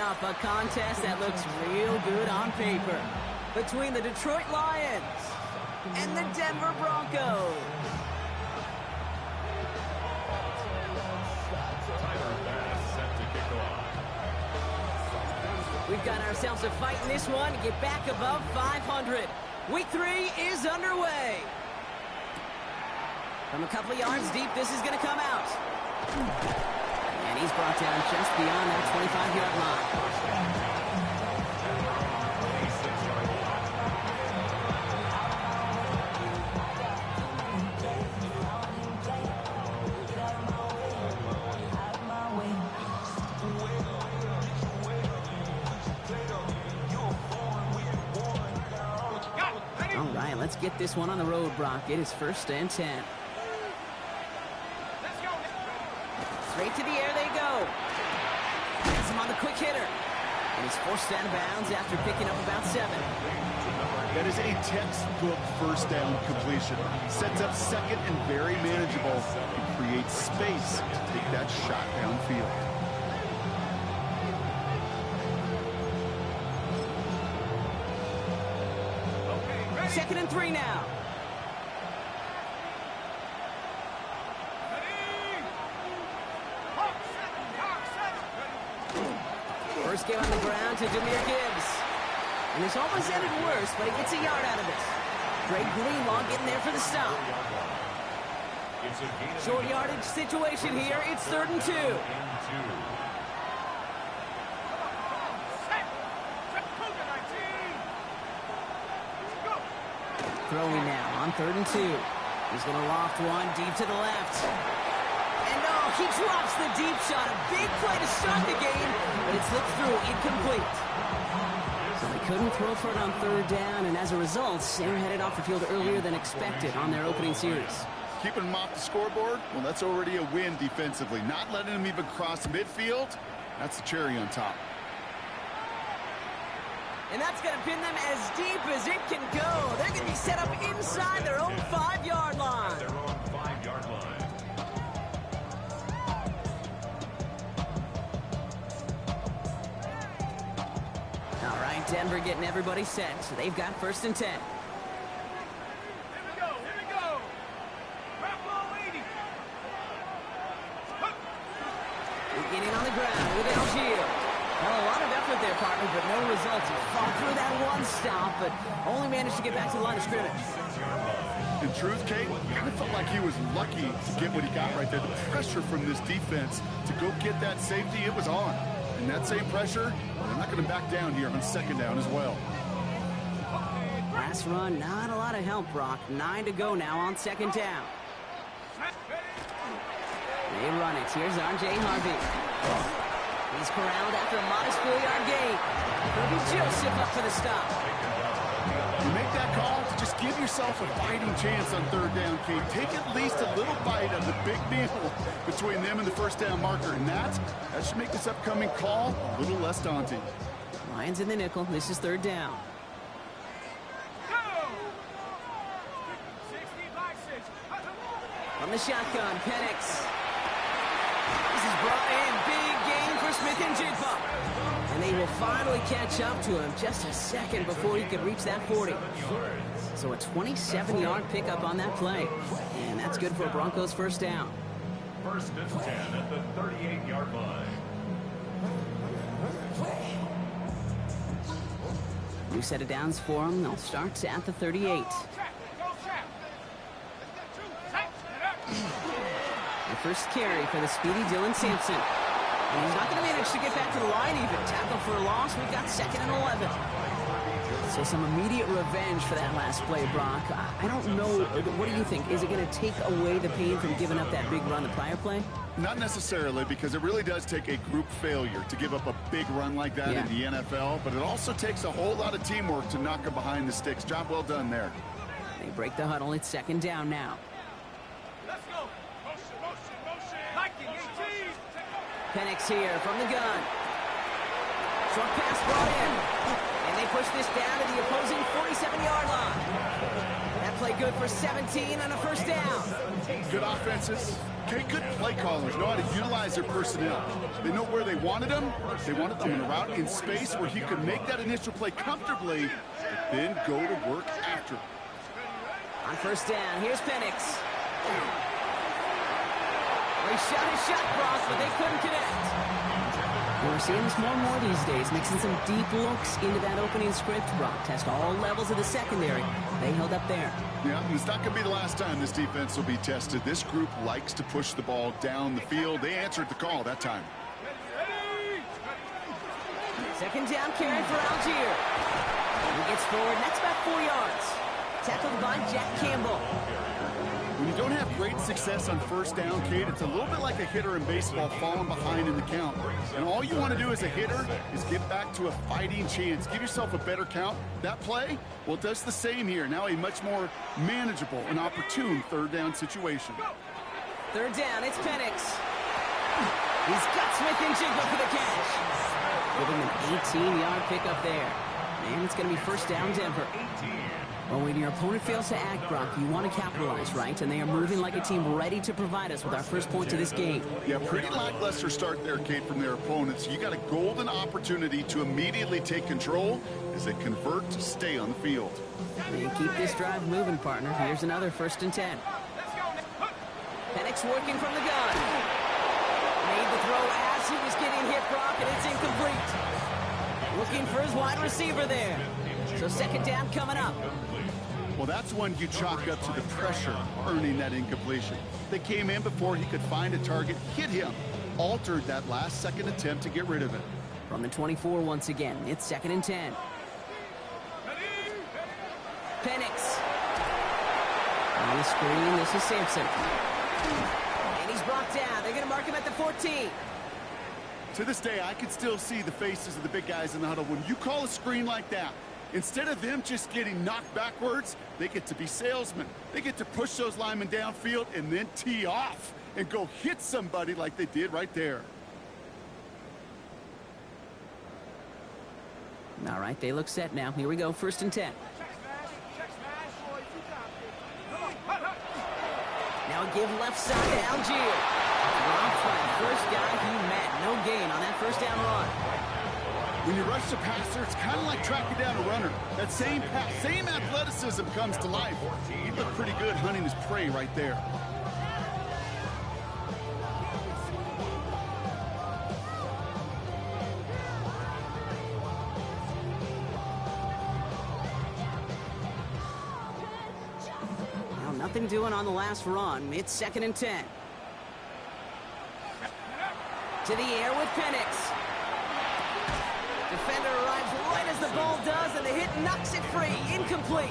up, a contest that looks real good on paper between the Detroit Lions and the Denver Broncos. We've got ourselves a fight in this one to get back above 500. Week 3 is underway. From a couple of yards deep, this is going to come out. And he's brought down just beyond that 25-yard line. All right, let's get this one on the road, Brock. It is 1st and 10. Straight to the air they go. Has him on the quick hitter. And he's forced out of bounds after picking up about 7. That is a textbook first down completion. Sets up second and very manageable. And creates space to take that shot downfield. 2nd and 3 now. First game on the ground to Demir Gibbs. And this almost ended worse, but he gets a yard out of this. Greg Greenlaw getting there for the stop. Short yardage situation here. It's 3rd and 2. Throwing now on 3rd and 2. He's going to loft one deep to the left. And oh, he drops the deep shot. A big play to start the game, but it slipped through, incomplete. So they couldn't throw for it on 3rd down, and as a result, they're headed off the field earlier than expected on their opening series. Keeping them off the scoreboard, well, that's already a win defensively. Not letting them even cross midfield, that's the cherry on top. And that's going to pin them as deep as it can go. They're going to be set up inside their own 5-yard line. All right, Denver getting everybody set. So they've got 1st and 10. Here we go. Grab ball 80. Beginning on the ground with Algier. Well, a lot of effort there, partner, but no results. He fought through that one stop, but only managed to get back to the line of scrimmage. In truth, Kate, kind of felt like he was lucky to get what he got right there. The pressure from this defense to go get that safety, it was on. And that same pressure, they're not going to back down here on 2nd down as well. Last run, not a lot of help, Brock. 9 to go now on 2nd down. They run it. Here's R.J. Harvey. He's corralled after a modest 4-yard gain. Kirby Joseph up for the stop. You make that call to just give yourself a fighting chance on 3rd down, Kate. Take at least a little bite of the big deal between them and the 1st down marker. And that should make this upcoming call a little less daunting. Lions in the nickel. This is 3rd down. From the shotgun, Penix. This is brought in. Big gain for Smith and Jigba. And they will finally catch up to him just a second before he could reach that 40. So a 27-yard pickup on that play. And that's good for a Broncos 1st down. 1st and 10 at the 38-yard line. New set of downs for them. They'll start at the 38. The first carry for the speedy Dylan Sampson. And he's not going to manage to get back to the line even. Tackle for a loss. We've got 2nd and 11. So some immediate revenge for that last play, Brock. I don't know. What do you think? Is it going to take away the pain from giving up that big run the prior play? Not necessarily, because it really does take a group failure to give up a big run like that in the NFL. But it also takes a whole lot of teamwork to knock it behind the sticks. Job well done there. They break the huddle. It's 2nd down now. Let's go. Motion. Liking 18. Penix here from the gun. Short pass brought in. And they push this down to the opposing 47-yard line. That play good for 17 on a 1st down. Good offenses Okay, good play callers know how to utilize their personnel. They know where they wanted them. They wanted them in a route in space where he could make that initial play comfortably, but then go to work after. On first down, here's Penix. They shot his shot, Brock, but they couldn't connect. We're seeing this more and more these days, mixing some deep looks into that opening script. Brock test all levels of the secondary. They held up there. Yeah, and it's not going to be the last time this defense will be tested. This group likes to push the ball down the field. They answered the call that time. Second down carry for Algier. He gets forward, and that's about 4 yards. Tackled by Jack Campbell. When you don't have great success on first down, Kate, it's a little bit like a hitter in baseball falling behind in the count. And all you want to do as a hitter is get back to a fighting chance. Give yourself a better count. That play, well, it does the same here. Now a much more manageable and opportune third down situation. Third down, it's Penix. He's got Smith and Jigba for the catch. Giving him an 18-yard pickup there. And it's going to be first down, Denver. Well, when your opponent fails to act, Brock, you want to capitalize, right? And they are moving like a team ready to provide us with our first points of this game. Yeah, pretty lackluster start there, Kate, from their opponents. You got a golden opportunity to immediately take control as they convert to stay on the field. And keep this drive moving, partner. Here's another 1st and 10. Penix working from the gun. Made the throw as he was getting hit, Brock, and it's incomplete. Looking for his wide receiver there. So second down coming up. Well, that's one you chalk up to the pressure earning that incompletion. They came in before he could find a target, hit him, altered that last-second attempt to get rid of it. From the 24 once again, it's 2nd and 10. Penix. On the screen, this is Sampson. And he's brought down. They're going to mark him at the 14. To this day, I can still see the faces of the big guys in the huddle. When you call a screen like that, instead of them just getting knocked backwards, they get to be salesmen. They get to push those linemen downfield and then tee off and go hit somebody like they did right there. All right, they look set now. Here we go, 1st and 10. Now give left side to Algier. First guy he met. No gain on that first down run. When you rush the passer, it's kind of like tracking down a runner. That same athleticism comes to life. He looked pretty good hunting his prey right there. Well, nothing doing on the last run. It's 2nd and 10. To the air with Penix. Defender arrives right as the ball does, and the hit knocks it free. Incomplete.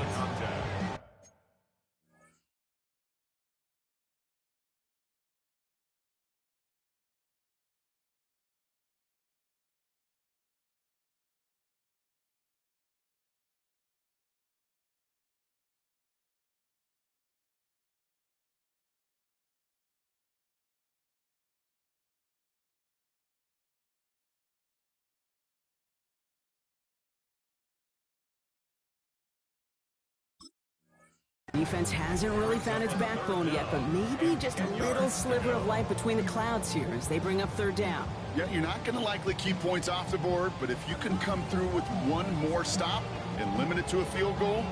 Defense hasn't really found its backbone yet, but maybe just a little sliver of light between the clouds here as they bring up 3rd down. Yeah, you're not going to likely keep points off the board, but if you can come through with one more stop and limit it to a field goal,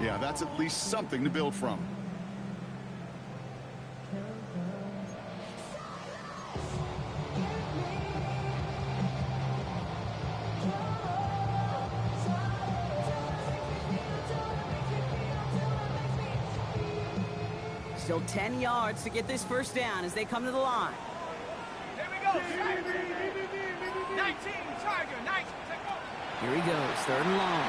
yeah, that's at least something to build from. Still 10 yards to get this first down as they come to the line. Here we go. 19, Tiger, 19. Here he goes, 3rd and long.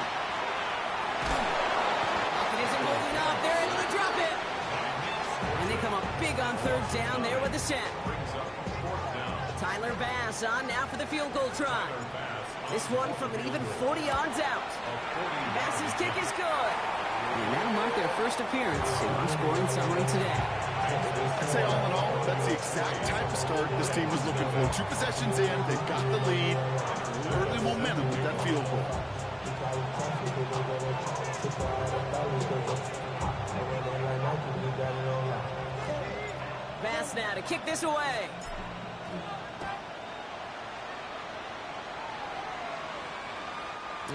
It isn't holding up. They're able to drop it. And they come up big on 3rd down there with the sack. Tyler Bass on now for the field goal try. This one from an even 40 yards out. Bass's kick is good. And that'll mark their first appearance in our scoring summary today. I'd say all in all, that's the exact type of start this team was looking for. 2 possessions in, they've got the lead. Early momentum with that field goal. Pass now to kick this away.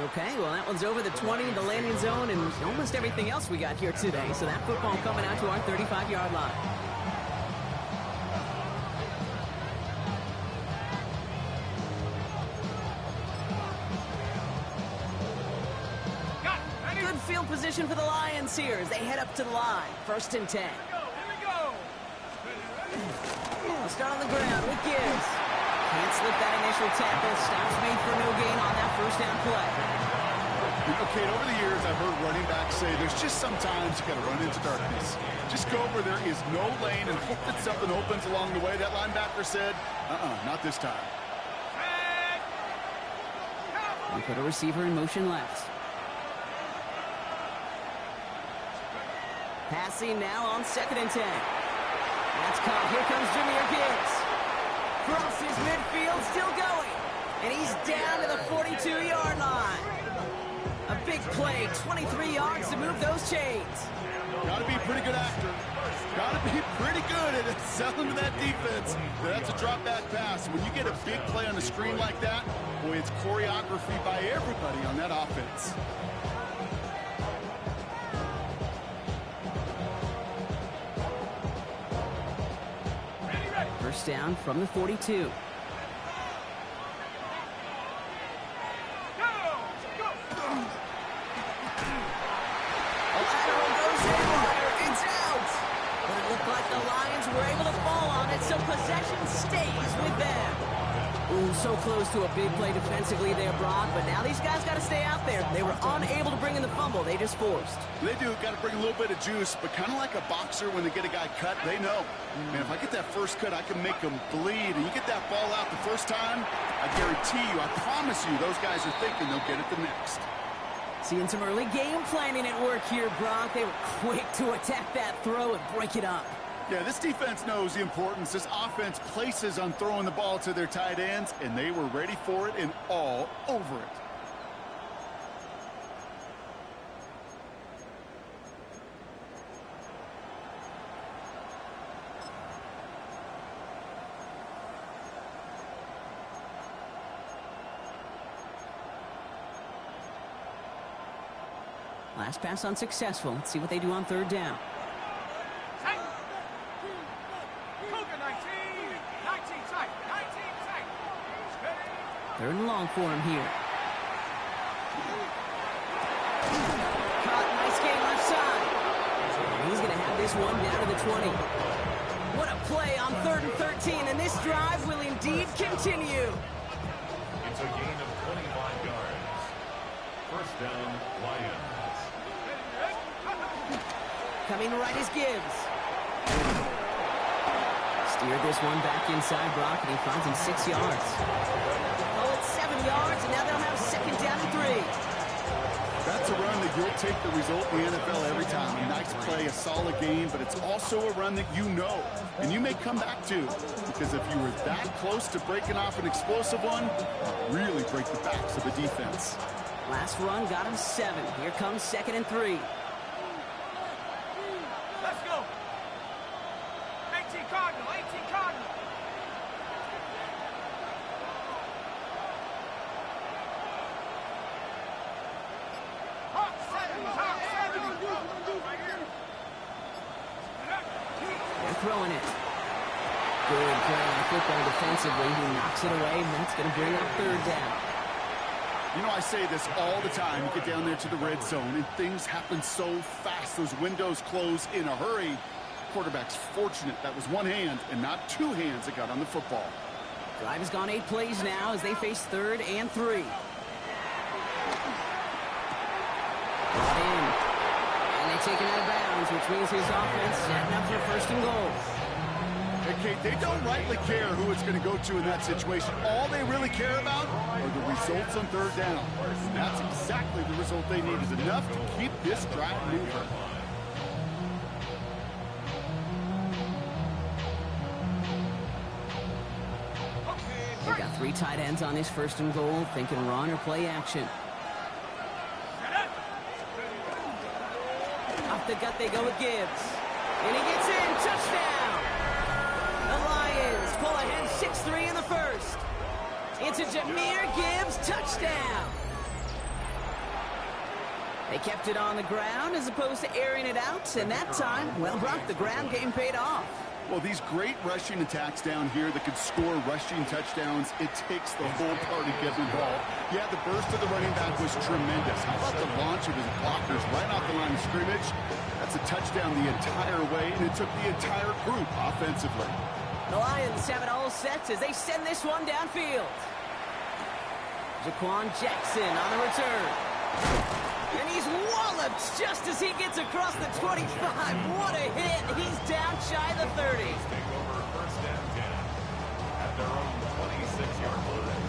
Okay, well, that one's over the 20, the landing zone, and almost everything else we got here today. So that football coming out to our 35-yard line. Good field position for the Lions here as they head up to the line. 1st and 10. Here we go. We'll start on the ground with Gibbs. Can't slip that initial tackle. Stops made for no gain on that 1st down play. Okay, over the years, I've heard running backs say there's just sometimes you got to run into darkness. Just go where there is no lane and hope that something opens along the way. That linebacker said, not this time. We put a receiver in motion left. Passing now on 2nd and 10. That's caught. Here comes Jahmyr Gibbs. Crosses midfield, still going. And he's down to the 42-yard line. A big play, 23 yards to move those chains. Got to be a pretty good actor. Got to be pretty good at selling to that defense. That's a drop back pass. When you get a big play on the screen like that, boy, it's choreography by everybody on that offense. First down from the 42. The Lions were able to fall on it, so possession stays with them. Ooh, so close to a big play defensively there, Brock, but now these guys got to stay out there. They were unable to bring in the fumble. They just forced. They do. Got to bring a little bit of juice, but kind of like a boxer when they get a guy cut, they know. Man, if I get that first cut, I can make them bleed. And you get that ball out the first time, I guarantee you, I promise you, those guys are thinking they'll get it the next. Seeing some early game planning at work here, Brock. They were quick to attack that throw and break it up. Yeah, this defense knows the importance this offense places on throwing the ball to their tight ends, and they were ready for it and all over it. Last pass unsuccessful. Let's see what they do on 3rd down. Third and long for him here. Caught, nice game left side. And he's going to have this one down to the 20. What a play on 3rd and 13, and this drive will indeed continue. It's a gain of 25 yards. First down, Lions. Coming right is Gibbs. Steered this one back inside Brock, and he finds him 6 yards. Oh, it's 7 yards, and now they'll have 2nd down and 3. That's a run that you'll take the result in the NFL every time. A nice play, a solid game, but it's also a run that you know, and you may come back to, because if you were that close to breaking off an explosive one, really break the backs of the defense. Last run got him 7. Here comes 2nd and 3. Let's go. 18 Cardinal, 18 Cardinal. They're throwing it. Good play on football defensively. He knocks it away, and that's going to bring up 3rd down. You know, I say this all the time. You get down there to the red zone, and things happen so fast. Those windows close in a hurry. Quarterback's fortunate that was one hand and not 2 hands that got on the football. Drive has gone 8 plays now as they face 3rd and 3. Brought in. And they take him out of bounds, which means his offense setting up for 1st and goal. Hey, Kate, they don't rightly care who it's going to go to in that situation. All they really care about are the results on 3rd down. And that's exactly the result they needed, enough to keep this drive moving. They've got 3 tight ends on this 1st and goal, thinking run or play action. Off the gut they go with Gibbs. And he gets in. Touchdown! The Lions pull ahead 6-3 in the first. It's a Jahmyr Gibbs touchdown. They kept it on the ground as opposed to airing it out, and that time, well, Brock, the ground game paid off. Well, these great rushing attacks down here that could score rushing touchdowns, it takes the whole party getting involved. Yeah, the burst of the running back was tremendous. How about the launch of his blockers right off the line of scrimmage? That's a touchdown the entire way, and it took the entire group offensively. The Lions have it all set as they send this one downfield. Jaquan Jackson on the return. And he's walloped just as he gets across the 25. What a hit. He's down shy of the 30. Take over first and 10 at their own 26-yard line.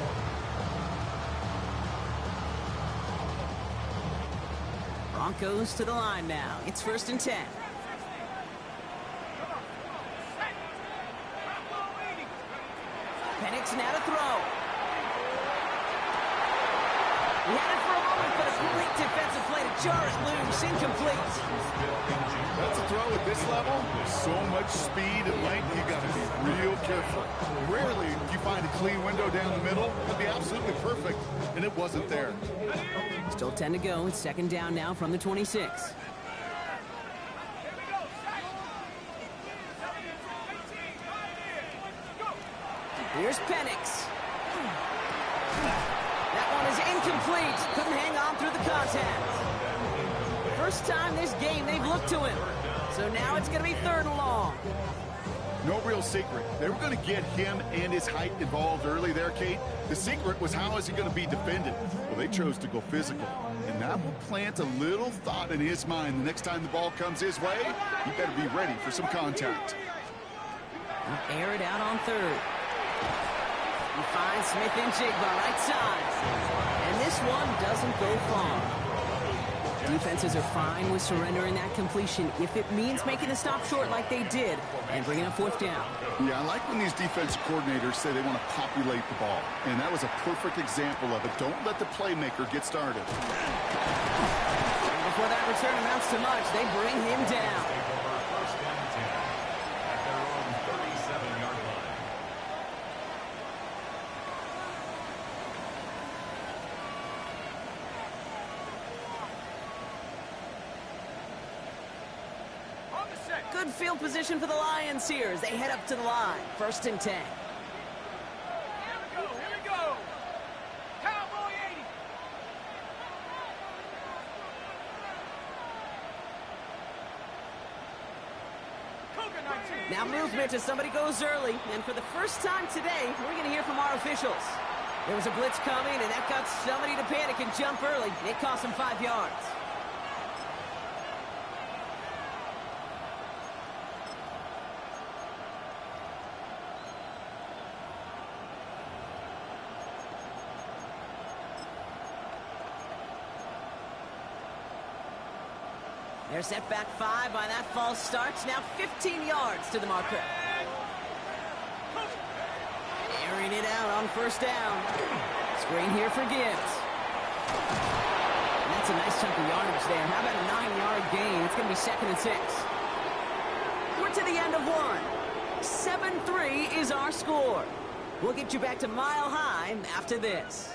Broncos to the line now. It's first and 10. Penix now to throw. He had it for a moment, but a great defensive play to jar it loose. Incomplete. That's a throw at this level. There's so much speed and length, you got to be real careful. Rarely do you find a clean window down the middle. It'd be absolutely perfect, and it wasn't there. Still 10 to go. It's second down now from the 26. Here's Penix. That one is incomplete. Couldn't hang on through the contact. First time this game they've looked to him. So now it's going to be third and long. No real secret. They were going to get him and his height involved early there, Kate. The secret was how is he going to be defended? Well, they chose to go physical. And that will plant a little thought in his mind the next time the ball comes his way. He better be ready for some contact. We'll air it out on third. He finds Smith and Jigba right side. And this one doesn't go far. Defenses are fine with surrendering that completion if it means making a stop short like they did and bringing up fourth down. Yeah, I like when these defensive coordinators say they want to populate the ball. And that was a perfect example of it. Don't let the playmaker get started. And before that return amounts to much, they bring him down. First and 10 at their own 37-yard line. Good field position for the Lions here as they head up to the line. First and 10. Here we go. Cowboy 80. Cougar 19. Now movement as somebody goes early. And for the first time today, we're going to hear from our officials. There was a blitz coming, and that got somebody to panic and jump early. It cost them 5 yards. They're set back 5 by that false start. Now 15 yards to the marker. Airing it out on first down. Screen here for Gibbs. And that's a nice chunk of yardage there. How about a 9-yard gain? It's going to be second and 6. We're to the end of one. 7-3 is our score. We'll get you back to Mile High after this.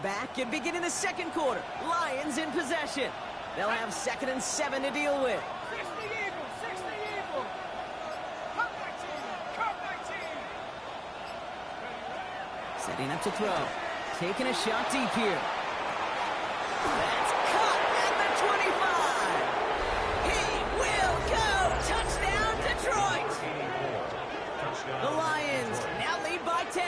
Back and beginning the second quarter. Lions in possession. They'll have 2nd and 7 to deal with. 60 Eagles, 60 Eagles. Cup 19, Cup 19. Setting up to throw. Taking a shot deep here. That's caught at the 25. He will go. Touchdown, Detroit. The Lions now lead by 10.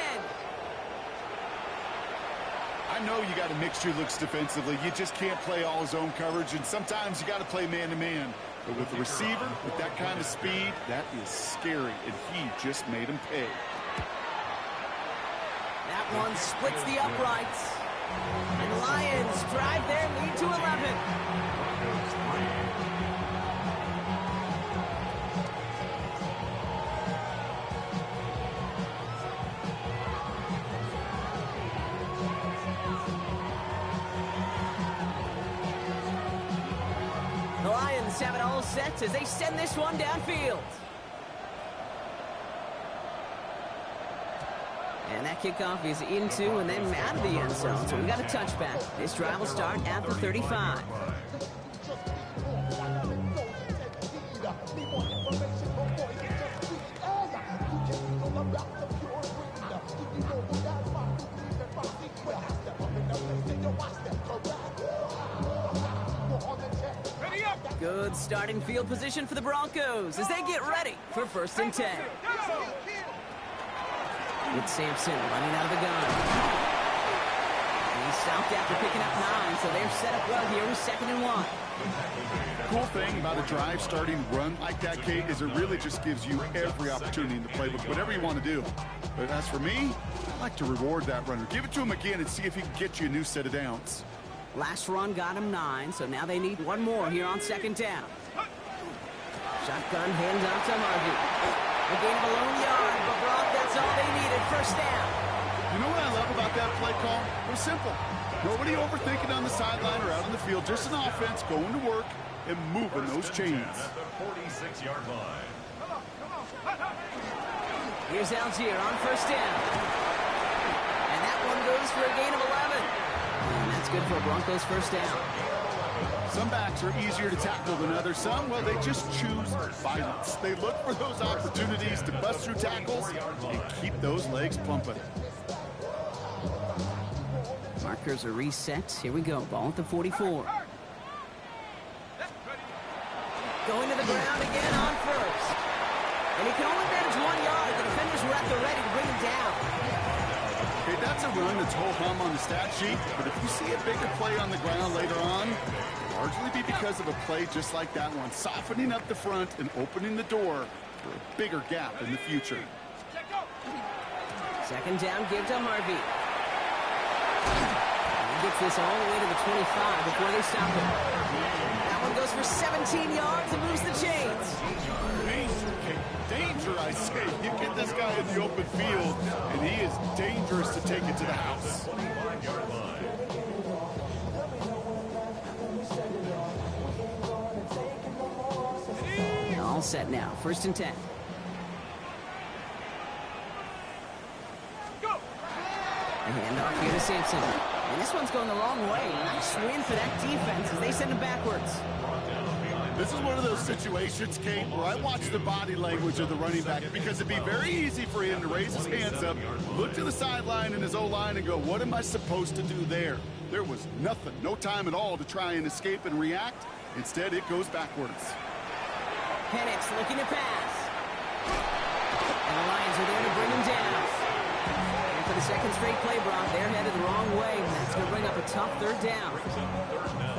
I know you got a mixture looks defensively. You just can't play all zone coverage, and sometimes you got to play man-to-man. But with the receiver, with that kind of speed, that is scary, and he just made him pay. That one splits the uprights. And Lions drive their lead to 11. The Lions have it all set as they send this one downfield. And that kickoff is into and then out of the end zone. So we got a touchback. This drive will start at the 35. Good starting field position for the Broncos as they get ready for 1st and 10. It's Sampson running out of the gun. And he's stopped after picking up 9, so they're set up well here with 2nd and 1. Cool thing about a drive starting run like that, Kate, is it really just gives you every opportunity in the playbook, whatever you want to do. But as for me, I like to reward that runner. Give it to him again and see if he can get you a new set of downs. Last run got him 9, so now they need one more here on 2nd down. Shotgun hands off to Harvey. A gain of a lone yard, but Brock, that's all they needed. 1st down. You know what I love about that play call? It was simple. Nobody overthinking on the sideline or out on the field. Just an offense going to work and moving those chains. At the 46-yard line. Here's Algier on 1st down. And that one goes for a gain of 11. And that's good for a Broncos 1st down. Some backs are easier to tackle than others. Some, well, they just choose violence. They look for those opportunities to bust through tackles and keep those legs pumping. Markers are reset. Here we go. Ball at the 44. Going to the ground again on 1st. And he can only manage 1 yard. The defenders were at the ready to bring him down. Okay, that's a run that's ho-hum on the stat sheet, but if you see a bigger play on the ground later on, largely be because of a play just like that one, softening up the front and opening the door for a bigger gap in the future. 2nd down, give to Harvey. He gets this all the way to the 25 before they stop him. That one goes for 17 yards and moves the chains. Danger, I say. You get this guy in the open field, and he is dangerous to take it to the house. All set now. 1st and 10. A handoff here to Sampson. And this one's going the wrong way. Nice win for that defense as they send him backwards. This is one of those situations, Kate, where I watch the body language of the running back because it'd be very easy for him to raise his hands up, look to the sideline in his O-line and go, what am I supposed to do there? There was nothing, no time at all to try and escape and react. Instead, it goes backwards. Penix looking to pass. And the Lions are there to bring him down. And for the 2nd straight play, Brock, they're headed the wrong way. And that's going to bring up a tough 3rd down.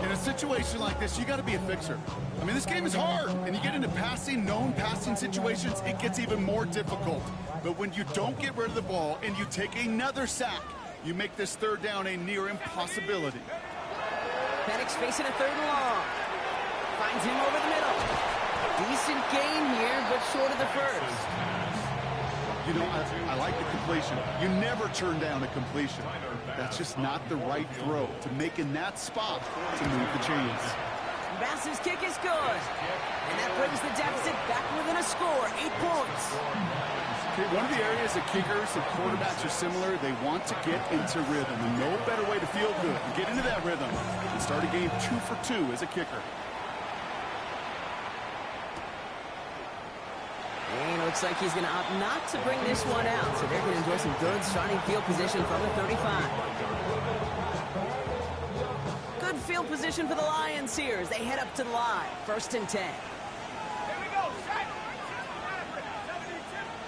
In a situation like this, you got to be a fixer. I mean, this game is hard, and you get into known passing situations, it gets even more difficult. But when you don't get rid of the ball and you take another sack, you make this 3rd down a near impossibility. Penix facing a 3rd and long. Finds him over the middle. Decent gain here, but short of the 1st. You know, I like the completion. You never turn down a completion. That's just not the right throw to make in that spot to move the chains. Bass's kick is good. And that brings the deficit back within a score, 8 points. Okay, one of the areas that kickers and quarterbacks are similar, they want to get into rhythm. And no better way to feel good and get into that rhythm and start a game 2 for 2 as a kicker. And it looks like he's going to opt not to bring this one out. So they're going to enjoy some good starting field position from the 35. Good field position for the Lions here as they head up to the line. 1st and 10. Here we go.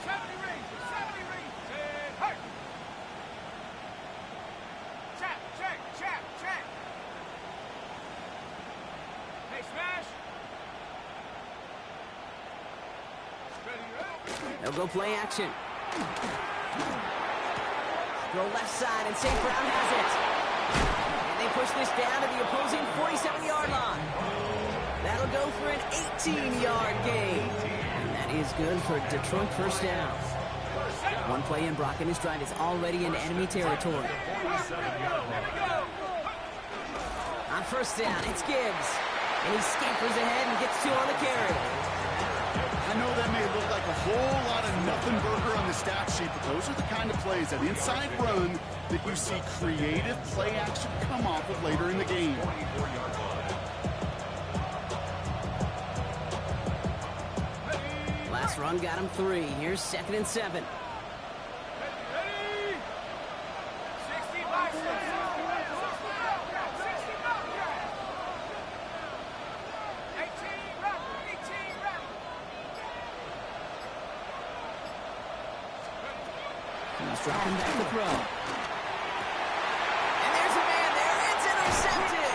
70 rings. 70 rings. And hurt. Check. Hey, smash. They'll go play action. Throw left side, and St. Brown has it. And they push this down to the opposing 47-yard line. That'll go for an 18-yard gain. And that is good for Detroit first down. One play in, Brock, and his drive is already in enemy territory. On first down, it's Gibbs. And he scampers ahead and gets 2 on the carry. I know that may look like a whole lot of nothing burger on the stat sheet, but those are the kind of plays, that inside run, that you see creative play action come off of later in the game. Last run got him 3. Here's 2nd and 7. Ready? 60 by 60. 60 back. 18 back. 18 back. He's dropping back to throw. And there's a man there. It's intercepted.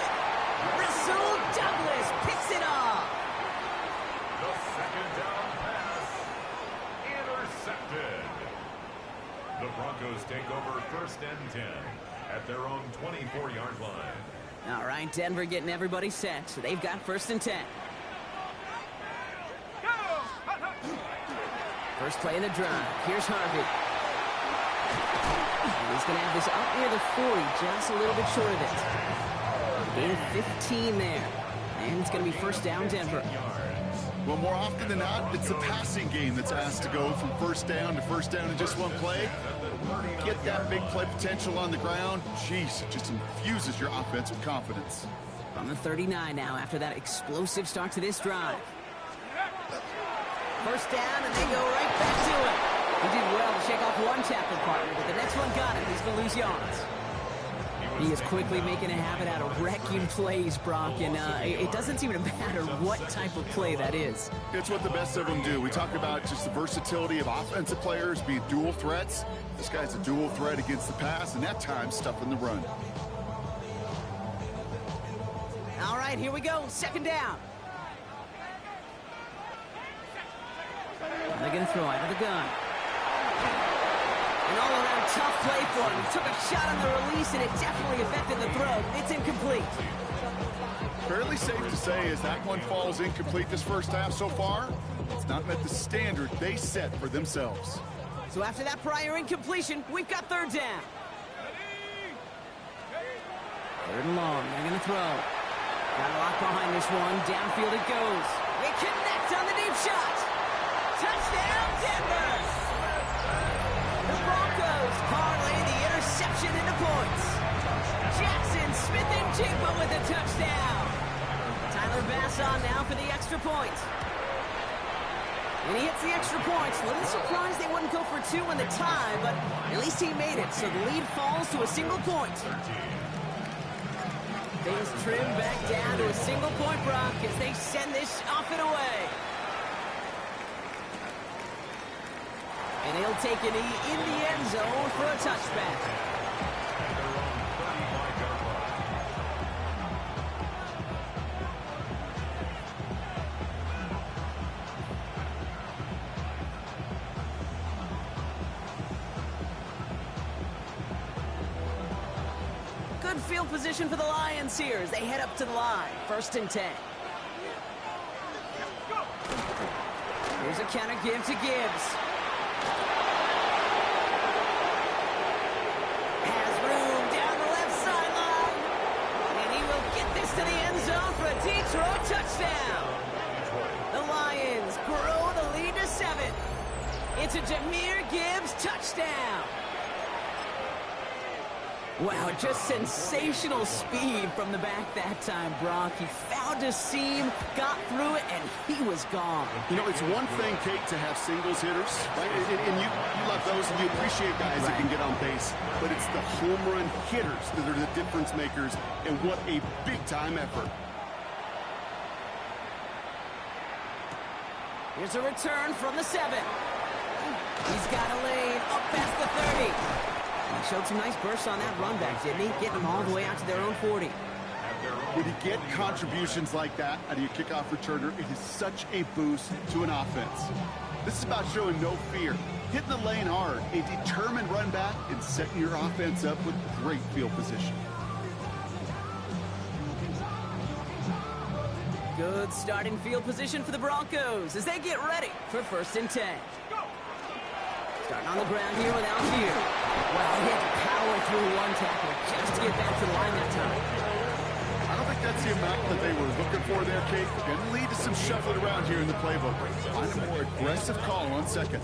Rasul Douglas picks it off. The second down pass intercepted. The Broncos take over 1st and 10 at their own 24-yard line. All right, Denver getting everybody set. So they've got 1st and 10. First play in the drive. Here's Harvey. And he's going to have this up near the 40, just a little bit short of it. Gain 15 there. And it's going to be 1st down, Denver. Well, more often than not, it's the passing game that's asked to go from 1st down to 1st down in just one play. Get that big play potential on the ground. Jeez, it just infuses your offense with confidence. From the 39 now after that explosive start to this drive. 1st down, and they go right back to it. He did well to shake off one tackle partner, but the next one got him. He's going to lose yards. He is quickly making a habit out of wrecking plays, Brock, and it doesn't seem to matter what type of play that is. It's what the best of them do. We talk about just the versatility of offensive players being dual threats. This guy's a dual threat against the pass, and that time stuffing the run. All right, here we go. 2nd down. And they're going to throw out of the gun. An all-around tough play for him. He took a shot on the release, and it definitely affected the throw. It's incomplete. Fairly safe to say as that one falls incomplete this first half so far, it's not met the standard they set for themselves. So after that prior incompletion, we've got 3rd down. 3rd and long. They're going to throw. Got a lock behind this one. Downfield it goes. They connect on the deep shot. Touchdown, Denver! The Broncos parlay the interception into points. Jackson Smith-Njigba with a touchdown. Tyler Bass on now for the extra point. When he hits the extra points, a little surprised they wouldn't go for 2 in the tie, but at least he made it, so the lead falls to a single point. Things trim back down to a single point, Brock, as they send this off and away. And he'll take a knee in the end zone for a touchback. Good field position for the Lions here as they head up to the line. 1st and 10. Here's a counter give to Gibbs. Has room down the left sideline. And he will get this to the end zone for a Detroit touchdown. The Lions grow the lead to 7. It's a Jahmyr Gibbs touchdown. Wow, just sensational speed from the back that time, Brock. He found a seam, got through it, and he was gone. You know, it's one thing, Kate, to have singles hitters, right? And you love those, and you appreciate guys that can get on base. But it's the home run hitters that are the difference makers, and what a big-time effort. Here's a return from the 7. He's got a lane up past the 30. He showed some nice bursts on that run back, didn't he? Getting them all the way out to their own 40. When you get contributions like that out of your kickoff returner, it is such a boost to an offense. This is about showing no fear, hitting the lane hard, a determined run back, and setting your offense up with great field position. Good starting field position for the Broncos as they get ready for 1st and 10. Starting on the ground here with Algier. Well, he had to power through one tackle just to get back to the line that time. I don't think that's the amount that they were looking for there, Kate. Going to lead to some shuffling around here in the playbook. Find a more aggressive call on 2nd.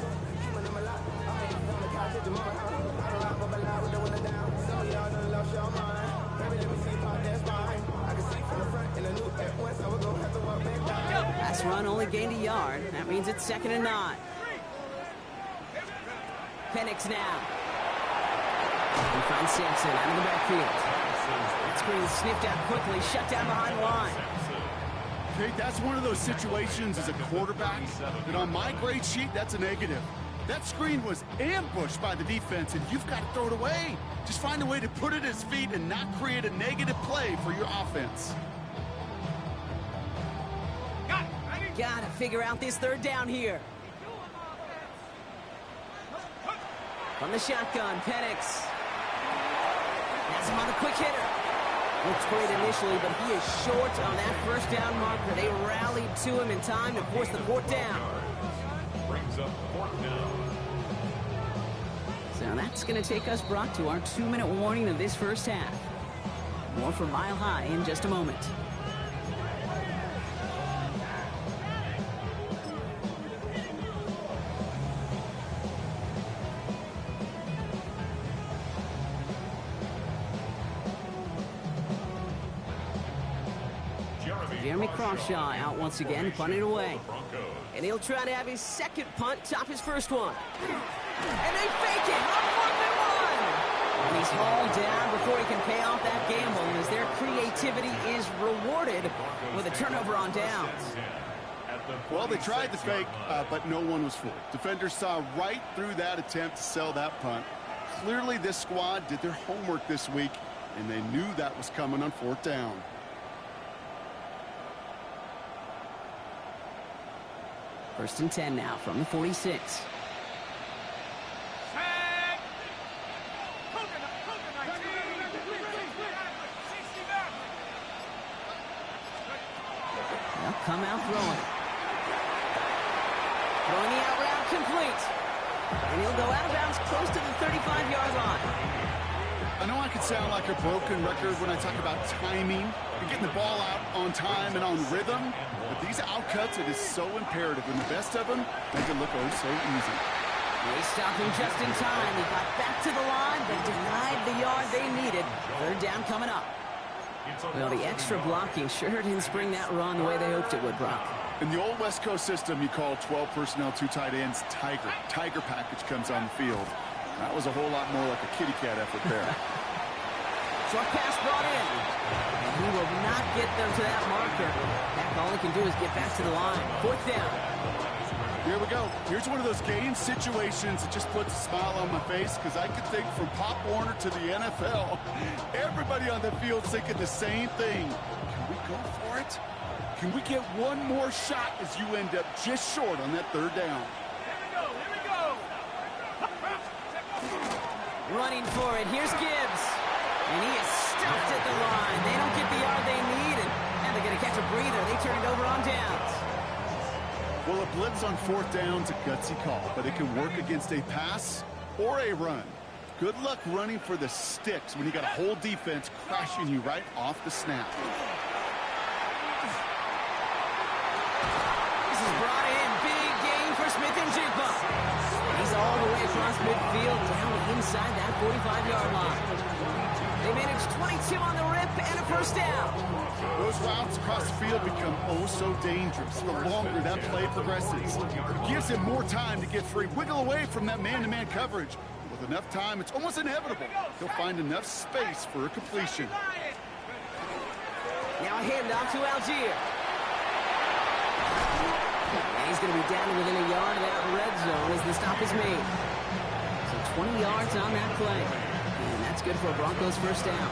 Last run only gained a yard. That means it's 2nd and 9. Penix now. He finds Sampson out of the backfield. That screen sniffed out quickly, shut down behind the line. Kate, that's one of those situations as a quarterback that on my grade sheet, that's a negative. That screen was ambushed by the defense, and you've got to throw it away. Just find a way to put it at his feet and not create a negative play for your offense. Gotta figure out this 3rd down here. From the shotgun, Penix. Has him on the quick hitter. Looks great initially, but he is short on that 1st down marker. They rallied to him in time to force the 4th down. Brings up 4th down. So that's going to take us, Brock, to our 2-minute warning of this 1st half. More from Mile High in just a moment. Jeremy Crawshaw out once again, punting away. And he'll try to have his 2nd punt top his 1st one. And they fake it on 4th and 1. And he's hauled down before he can pay off that gamble as their creativity is rewarded with a turnover on downs. Well, they tried the fake, but no one was fooled. Defenders saw right through that attempt to sell that punt. Clearly, this squad did their homework this week, and they knew that was coming on 4th down. First and 10 now from the 46. They'll come out throwing. Throwing the out route complete. And he'll go out of bounds close to the 35-yard line. I know I could sound like a broken record when I talk about timing and getting the ball out on time and on rhythm, but these outcuts, it is so imperative, and the best of them make it look oh so easy. They stopped him just in time. He got back to the line, but denied the yard they needed. 3rd down coming up. Well, the extra blocking sure didn't spring that run the way they hoped it would, Brock. In the old West Coast system, you call 12 personnel, 2 tight ends, Tiger. Tiger package comes on the field. That was a whole lot more like a kitty cat effort there. Short pass brought in. And he will not get them to that marker. Heck, all he can do is get back to the line. 4th down. Here we go. Here's one of those game situations that just puts a smile on my face because I could think from Pop Warner to the NFL, everybody on the field's thinking the same thing. Can we go for it? Can we get one more shot as you end up just short on that 3rd down? Here we go. Running for it. Here's Gibbs. And he is stuffed at the line. They don't get the yard they need, and they're going to catch a breather. They turn it over on downs. Well, a blitz on 4th down's a gutsy call, but it can work against a pass or a run. Good luck running for the sticks when you got a whole defense crashing you right off the snap. This is brought in. Big gain for Smith-Njigba. He's all the way across midfield, down inside that 45-yard line. They managed 22 on the rip and a 1st down. Those routes across the field become oh so dangerous the longer that play progresses. It gives him more time to get free, wiggle away from that man-to-man coverage. With enough time, it's almost inevitable. He'll find enough space for a completion. Now a handoff to Algier. And he's going to be down to within a yard of that red zone as the stop is made. So 20 yards on that play. And that's good for a Broncos 1st down.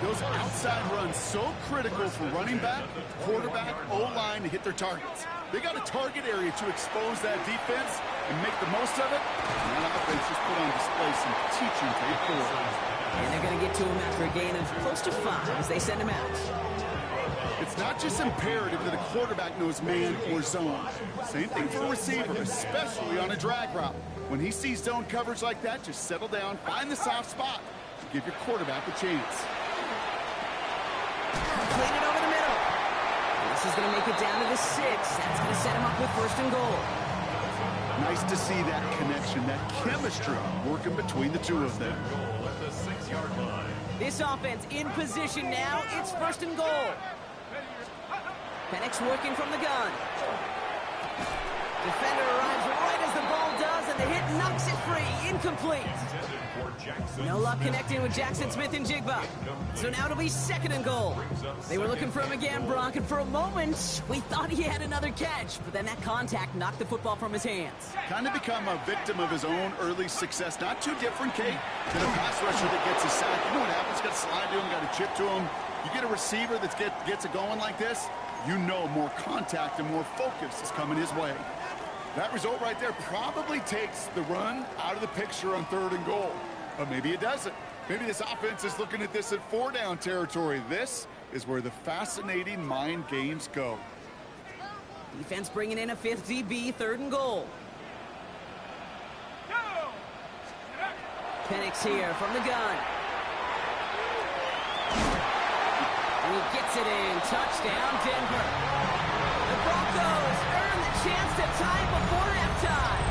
Those outside runs so critical for running back, quarterback, O-line to hit their targets. They got a target area to expose that defense and make the most of it. And that offense just put on display some teaching tape for them. And they're going to get to him after a gain of close to 5 as they send him out. It's not just imperative that a quarterback knows man or zone. Same thing for a receiver, especially on a drag route. When he sees zone coverage like that, just settle down, find the soft spot, and give your quarterback a chance. Played it over the middle. And this is going to make it down to the 6. That's going to set him up with 1st and goal. Nice to see that connection, that chemistry working between the two of them. Goal at the 6-yard line. This offense in position now. It's 1st and goal. Penix working from the gun. Defender arrives right as the ball does, and the hit knocks it free. Incomplete. No luck connecting with Jackson Smith and Jigba. So now it'll be 2nd and goal. They were looking for him again, Brock, and for a moment, we thought he had another catch. But then that contact knocked the football from his hands. Kind of become a victim of his own early success. Not too different, Kate, than a pass rusher that gets a sack. You know what happens? Got to slide to him, got to chip to him. You get a receiver that gets it going like this, you know more contact and more focus is coming his way. That result right there probably takes the run out of the picture on 3rd and goal. But maybe it doesn't. Maybe this offense is looking at this at 4-down territory. This is where the fascinating mind games go. Defense bringing in a 5th DB, 3rd and goal. Penix here from the gun. And he gets it in. Touchdown, Denver. The Broncos earn the chance to tie it before halftime.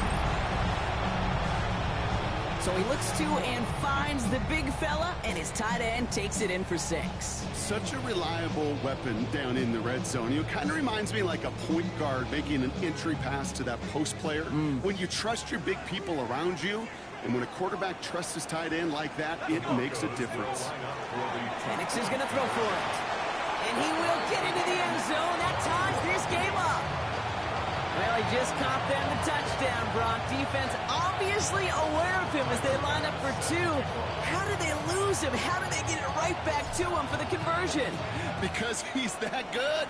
So he looks to and finds the big fella, and his tight end takes it in for 6. Such a reliable weapon down in the red zone. You know, kind of reminds me like a point guard making an entry pass to that post player. When you trust your big people around you, and when a quarterback trusts his tight end like that, it makes a difference. Penix is going to throw for it. And he will get into the end zone. That ties this game up. Well, he just caught them the touchdown, Brock. Defense obviously aware of him as they line up for 2. How did they lose him? How did they get it right back to him for the conversion? Because he's that good.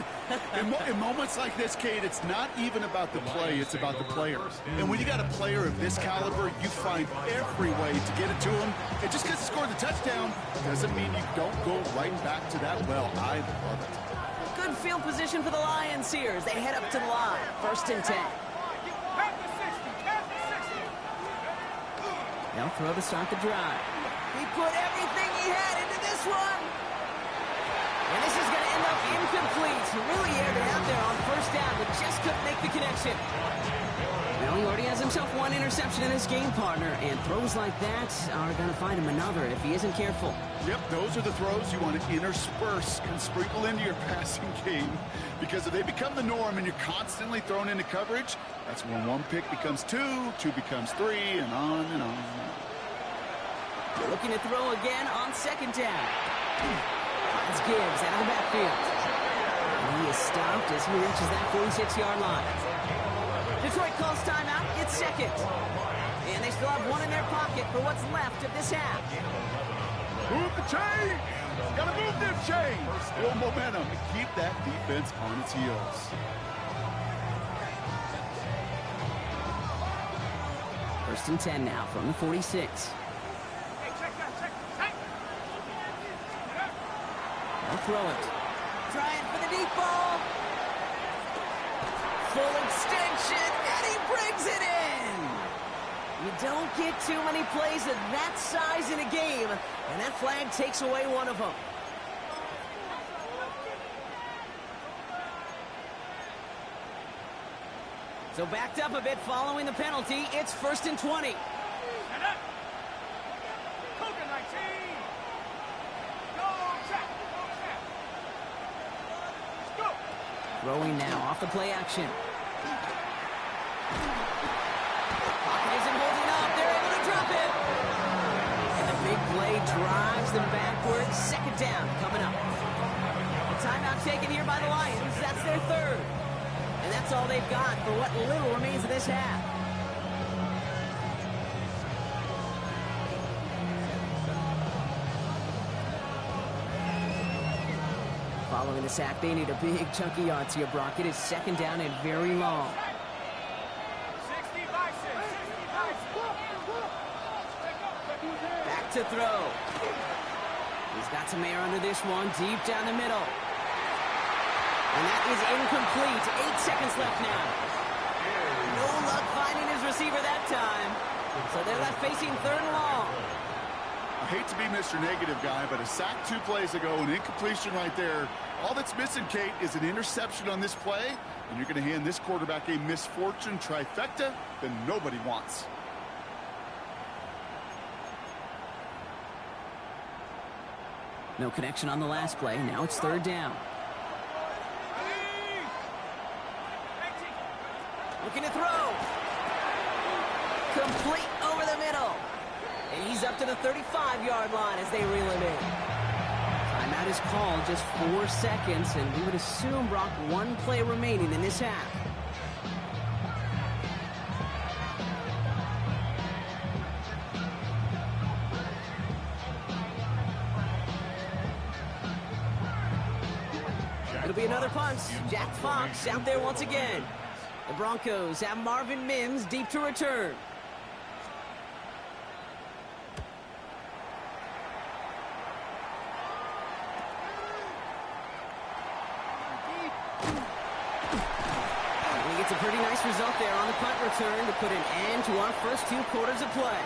In moments like this, Kate, it's not even about the play, it's about the players. And when you got a player of this caliber, you find every way to get it to him. And just because he scored the touchdown doesn't mean you don't go right back to that well. I love it. Good field position for the Lions here as they head up to the line. 1st and 10. They'll throw to start the drive. He put everything he had into this one. And this is going to end up incomplete. He really aired it out there on 1st down, but just couldn't make the connection. Well, he already has himself 1 interception in this game, partner, and throws like that are going to find him another if he isn't careful. Yep, those are the throws you want to intersperse and sprinkle into your passing game, because if they become the norm and you're constantly thrown into coverage, that's when 1 pick becomes 2, 2 becomes 3, and on and on. Looking to throw again on 2nd down. That's Gibbs out of the backfield. And he is stopped as he reaches that 46-yard line. Detroit calls timeout. It's 2nd. And they still have 1 in their pocket for what's left of this half. Move the chain! Gotta move them chain! Build momentum and keep that defense on its heels. First and 10 now from the 46. They'll throw it. Trying for the deep ball. Full extension, and he brings it in. You don't get too many plays of that size in a game, and that flag takes away 1 of them. So backed up a bit following the penalty. It's 1st and 20. Throwing now off the play action. Pocket isn't holding up. They're able to drop it. And the big play drives them backwards. 2nd down coming up. A timeout taken here by the Lions. That's their 3rd. And that's all they've got for what little remains of this half. Following the sack, they need a big chunk of yards here, Brock. It is second down and very long. 60 by 6. 60 by 6. Back to throw. He's got some air under this one, deep down the middle. And that is incomplete. 8 seconds left now. No luck finding his receiver that time. So they're left facing third and long. I hate to be Mr. Negative guy, but a sack 2 plays ago, an incompletion right there. All that's missing, Kate, is an interception on this play, and you're going to hand this quarterback a misfortune trifecta that nobody wants. No connection on the last play. Now it's third down. Looking to throw. Complete over the middle. And he's up to the 35-yard line as they reel him in. Timeout is called, just 4 seconds, and we would assume, Brock, 1 play remaining in this half. It'll be another punt. Jack Fox out there once again. The Broncos have Marvin Mims deep to return. And he gets a pretty nice result there on the punt return to put an end to our first 2 quarters of play.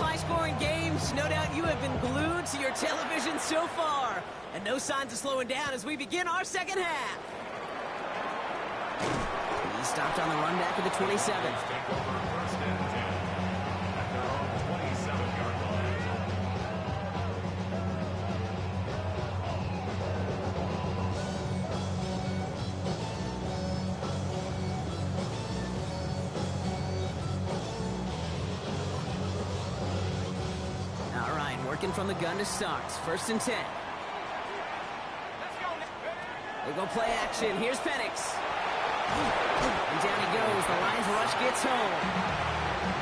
High-scoring games, no doubt you have been glued to your television so far. And no signs of slowing down as we begin our second half. He stopped on the run back at the 27. From the gun to start. First and 10. They go play action. Here's Penix. And down he goes. The Lions rush gets home.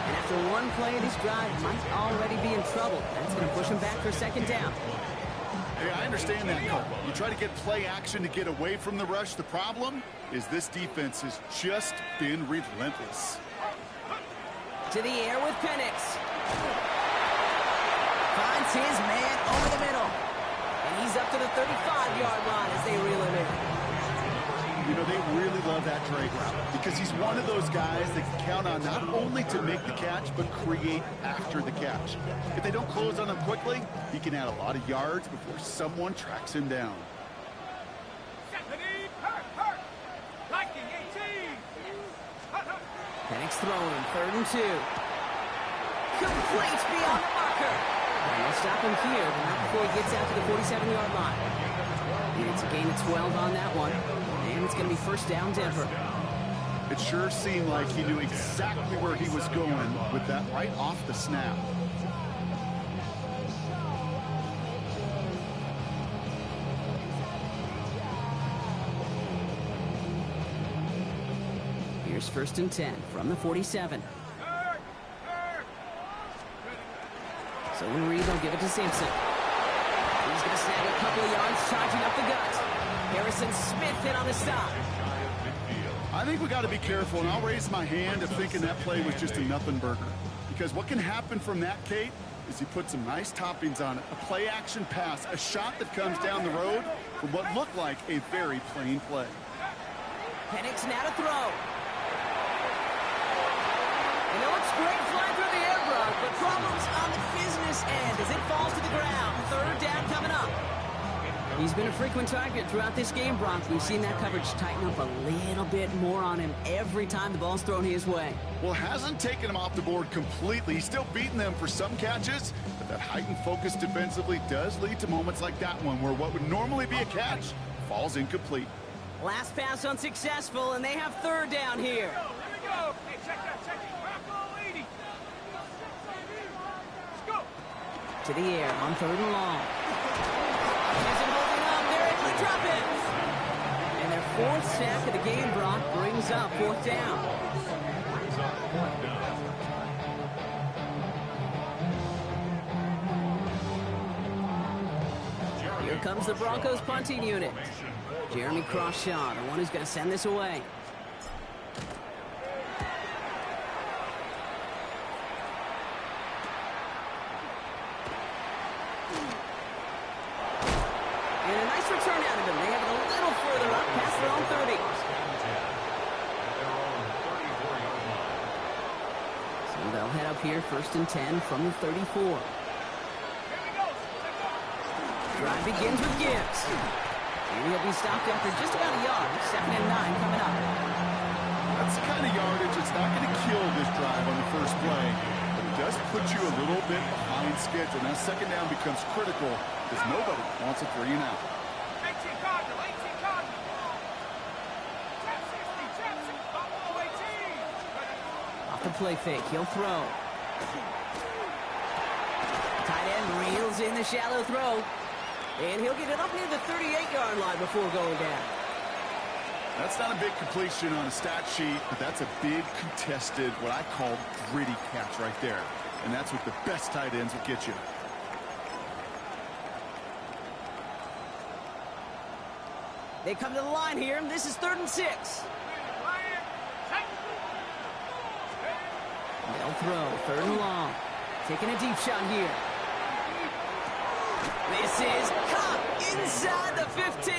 And after 1 play of this drive, might already be in trouble. That's going to push him back for second down. Hey, I understand that, Cole. You try to get play action to get away from the rush. The problem is this defense has just been relentless. To the air with Penix. Finds his man over the middle. And he's up to the 35-yard line as they reel him in. You know, they really love that drag route because he's one of those guys that can count on not only to make the catch, but create after the catch. If they don't close on him quickly, he can add a lot of yards before someone tracks him down. Penix throwing, 3rd and 2. Complete beyond the marker. And they'll stop him here, but not before he gets out to the 47-yard line. And it's a gain of 12 on that one. And it's going to be first down, Denver. It sure seemed like he knew exactly where he was going with that right off the snap. Here's first and 10 from the 47. So in Reed, they'll give it to Simpson. He's going to snag a couple of yards, charging up the gut. Harrison Smith in on the stop. I think we got to be careful, and I'll raise my hand of thinking that play was just a nothing burger. Because what can happen from that, Kate, is you put some nice toppings on it. A play-action pass, a shot that comes down the road from what looked like a very plain play. Penix now to throw. You know, it's great flying through the air, Brock, but problems on the business end as it falls to the ground. Third down coming up. He's been a frequent target throughout this game, Brock. We've seen that coverage tighten up a little bit more on him every time the ball's thrown his way. Well, hasn't taken him off the board completely. He's still beating them for some catches, but that heightened focus defensively does lead to moments like that one where what would normally be a catch falls incomplete. Last pass unsuccessful, and they have third down here. Here we go. Hey, check that. Check it. Back all 80. Let's go. to the air on 3rd and long. Isn't holding up. They're able to drop it. And their 4th sack of the game, Brock, brings up 4th down. Here comes the Broncos punting unit. Jeremy Crawshaw, the one who's going to send this away. And a nice return out of him. They have it a little further up past their own 30. So they'll head up here 1st and 10 from the 34. Drive begins with Gibbs. And he'll be stopped after just about a yard. 2nd and 9 coming up. That's the kind of yardage that's not going to kill this drive on the first play. But it does put you a little bit behind schedule. Now 2nd down becomes critical because nobody wants a 3 and out. 18 Cardinal, 18 Cardinal. Trap 60, trap 60, Buffalo 18. Off the play fake, he'll throw. Tight end reels in the shallow throw. And he'll get it up near the 38-yard line before going down. That's not a big completion on a stat sheet, but that's a big contested, what I call gritty catch right there. And that's what the best tight ends will get you. They come to the line here. This is 3rd and 6. They'll throw 3rd and long. Taking a deep shot here. This is caught inside the 15.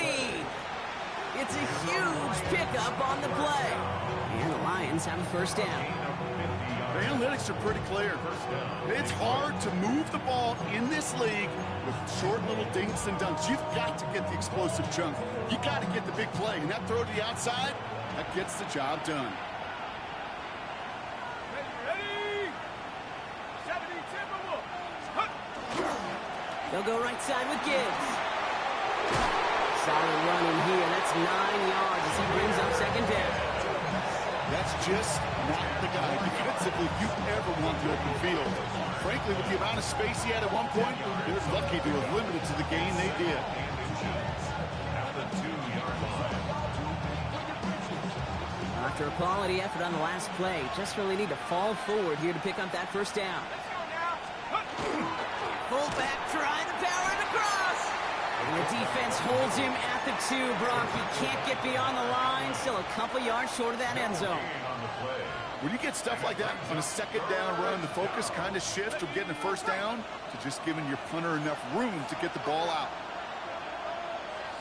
It's a huge pickup on the play. And the Lions have a 1st down. The analytics are pretty clear. It's hard to move the ball in this league with short little dinks and dunks. You've got to get the explosive chunk. You got to get the big play. And that throw to the outside, that gets the job done. Ready? 70 Timberwolves. They'll go right side with Gibbs. Solid run in here. That's 9 yards as he brings up 2nd down. That's just not the guy defensively you ever want the open field. Frankly, with the amount of space he had at one point, they're lucky to have limited to the gain they did. At the 2-yard line. After a quality effort on the last play, just really need to fall forward here to pick up that 1st down. Fullback trying to power it across. And the defense holds him at the 2, Brock. He can't get beyond the line. Still a couple yards short of that end zone. When you get stuff like that on a 2nd down run, the focus kind of shifts from getting a 1st down to just giving your punter enough room to get the ball out.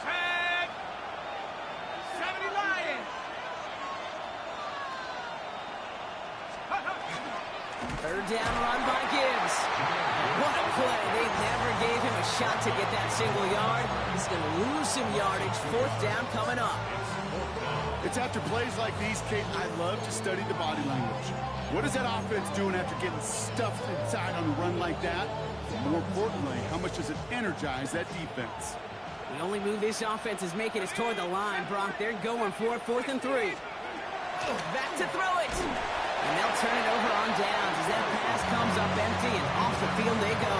Set. 70 Lions. 3rd down run by Gibbs. What a play. They never gave him a shot to get that single yard. He's going to lose some yardage. 4th down coming up. It's after plays like these, Kate, I love to study the body language. What is that offense doing after getting stuffed inside on a run like that? And more importantly, how much does it energize that defense? The only move this offense is making is toward the line, Brock. They're going for it, 4th and 3. Back to throw it. And they'll turn it over on downs as that pass comes up empty and off the field they go.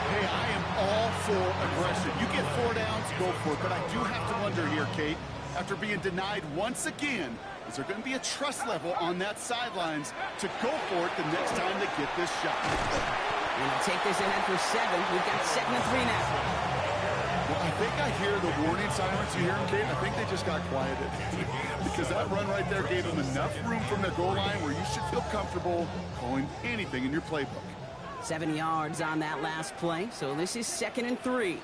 Hey, I am all for aggression. You get 4 downs, go for it. But I do have to wonder here, Kate, after being denied once again, is there going to be a trust level on that sidelines to go for it the next time they get this shot? And they'll take this ahead for 7. We've got 2nd and 3 now. Well, I think I hear the warning sirens. You hear them, Kate? I think they just got quieted. Because that run right there gave them enough room from their goal line where you should feel comfortable calling anything in your playbook. 7 yards on that last play, so this is 2nd and 3.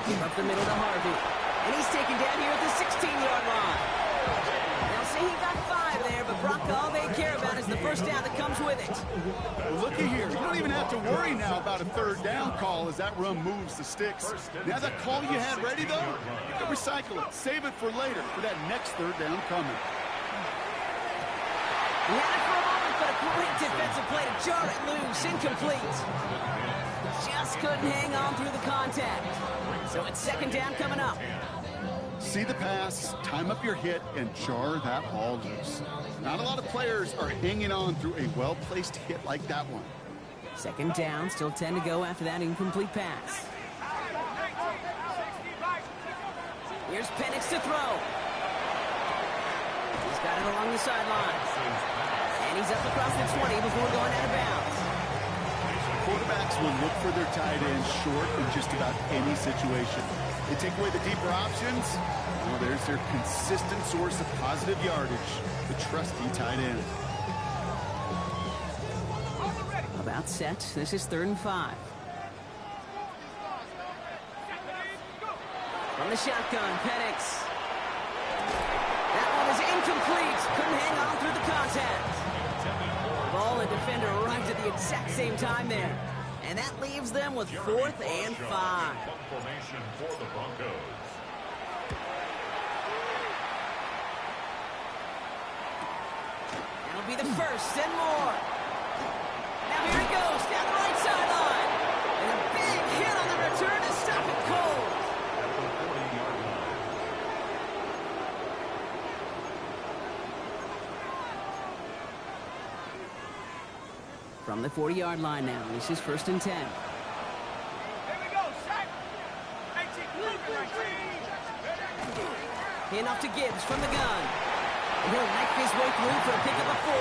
Give up the middle to Harvey. And he's taken down here at the 16-yard line. They'll say he got 5 there, but Brock, all they care about is the 1st down that comes with it. Well, looky here. You don't even have to worry now about a 3rd down call as that run moves the sticks. Now that call you had ready, though, you can recycle it. Save it for later for that next 3rd down coming. He had it for a moment, but a great defensive play to jar it loose. Incomplete. Just couldn't hang on through the contact. So it's 2nd down coming up. See the pass, time up your hit, and jar that ball loose. Not a lot of players are hanging on through a well-placed hit like that one. Second down, still 10 to go after that incomplete pass. Here's Penix to throw. He's got it along the sideline. And he's up across the 20 before going out of bounds. Quarterbacks will look for their tight ends short in just about any situation. They take away the deeper options. Well, there's their consistent source of positive yardage, the trusty tight end. About set. This is 3rd and 5. From the shotgun, Penix. That one is incomplete. Couldn't hang on through the contact. Ball and defender arrived at the exact same time there. And that leaves them with 4th and 5. Formation for the Broncos. That'll be the first and more. Now here he goes down the right sideline. And a big hit on the return to stop it cold. At the 40-yard line. From the 40-yard line now, this is 1st and 10. Here we go, sack. 19, Hand off to Gibbs from the gun. And he'll knife his way through for a pickup of 4.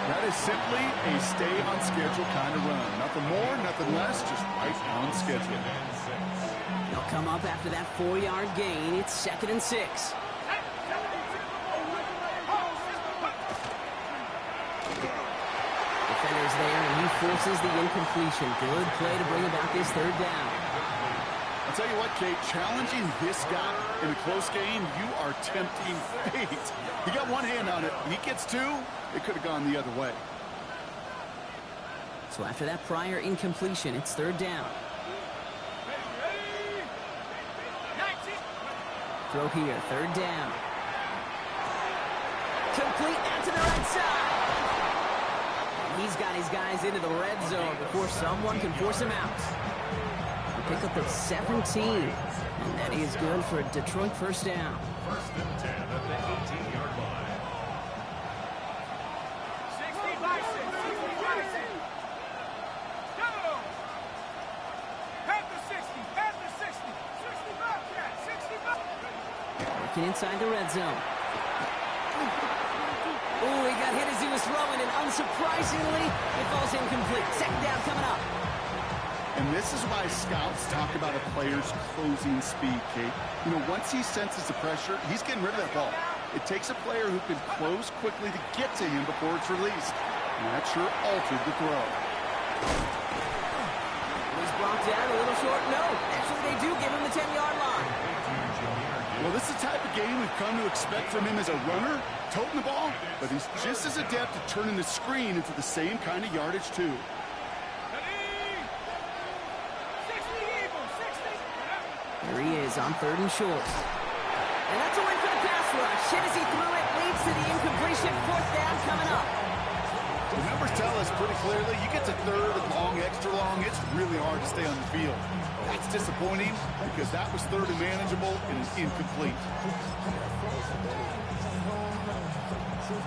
That is simply a stay-on-schedule kind of run. Nothing more, nothing less, just right on schedule. They'll come up after that 4-yard gain. It's 2nd and 6. Defender's there, and he forces the incompletion. Good play to bring about this 3rd down. I'll tell you what, Kate, challenging this guy in a close game, you are tempting fate. He got one hand on it. He gets 2. It could have gone the other way. So after that prior incompletion, it's 3rd down. Throw here, 3rd down. Complete out to the right side. And he's got his guys into the red zone before someone can force him out. A pickup of 17. And that is good for a Detroit 1st down. 1st and 10 at the 18-yard line. 60 by 6, 60 by 6. Go! Have the 60, have the 60. 60 Bobcat, 60 Bobcat. Working inside the red zone. Oh, he got hit as he was throwing, and unsurprisingly, it falls incomplete. 2nd down coming up. And this is why scouts talk about a player's closing speed, Kate. You know, once he senses the pressure, he's getting rid of that ball. It takes a player who can close quickly to get to him before it's released. And that sure altered the throw. He's brought down a little short. No, actually they do give him the 10-yard line. Well, this is the type of game we've come to expect from him as a runner, toting the ball, but he's just as adept at turning the screen into the same kind of yardage, too. There he is on 3rd and short. And that's a win for the pass rush. Hit as he threw it, leads to the incompletion. 4th down coming up. The numbers tell us pretty clearly, you get to 3rd and long, extra long, it's really hard to stay on the field. That's disappointing because that was 3rd and manageable and is incomplete.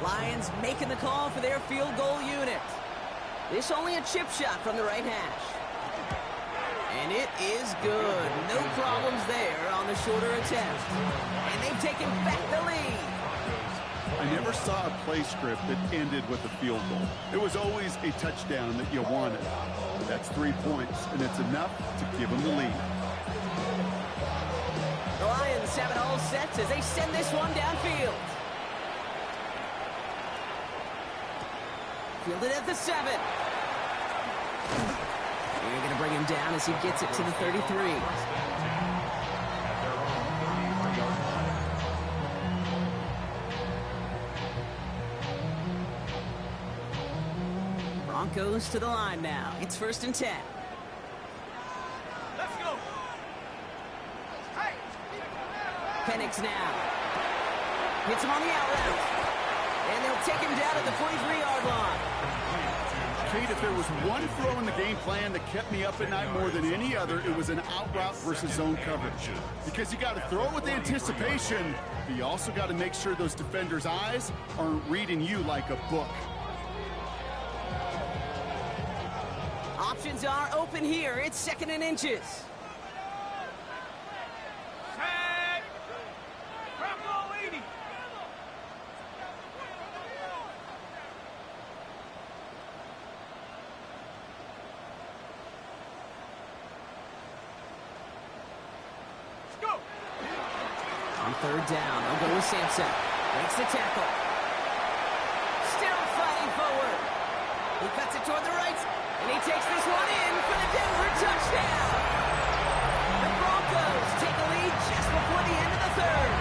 Lions making the call for their field goal unit. This only a chip shot from the right hash. And it is good. No problems there on the shorter attempt. And they've taken back the lead. I never saw a play script that ended with a field goal. It was always a touchdown that you wanted. That's 3 points, and it's enough to give them the lead. The Lions have it all set as they send this one downfield. Fielded at the 7. They're going to bring him down as he gets it to the 33. Broncos to the line now. It's 1st and 10. Let's go. Hey. Penix now. Hits him on the out route. And they'll take him down at the 43-yard line. Kate, if there was one throw in the game plan that kept me up at night more than any other, it was an out route versus zone coverage. Because you got to throw it with anticipation, but you also got to make sure those defenders' eyes aren't reading you like a book. Options are open here. It's 2nd and inches. Set. Bronco 80. Let's go. On 3rd down, they'll go with Sampson. Breaks the tackle. Still fighting forward. He cuts it toward the right. And he takes this one in for the Denver touchdown. The Broncos take a lead just before the end of the 3rd.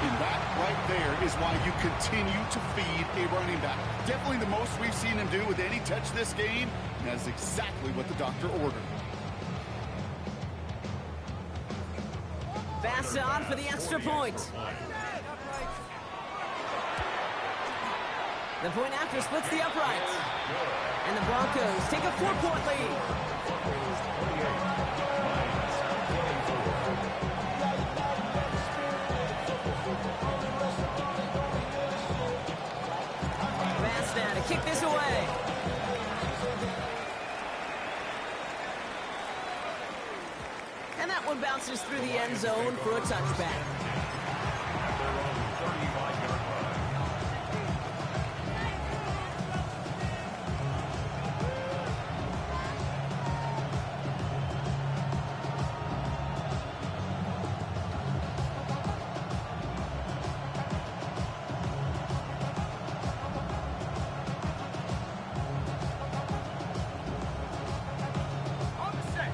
And that right there is why you continue to feed a running back. Definitely the most we've seen him do with any touch this game. And that is exactly what the doctor ordered. Pass on for the extra point. The point after splits the uprights. And the Broncos take a 4-point lead. Pass now to kick this away. And that one bounces through the end zone for a touchback.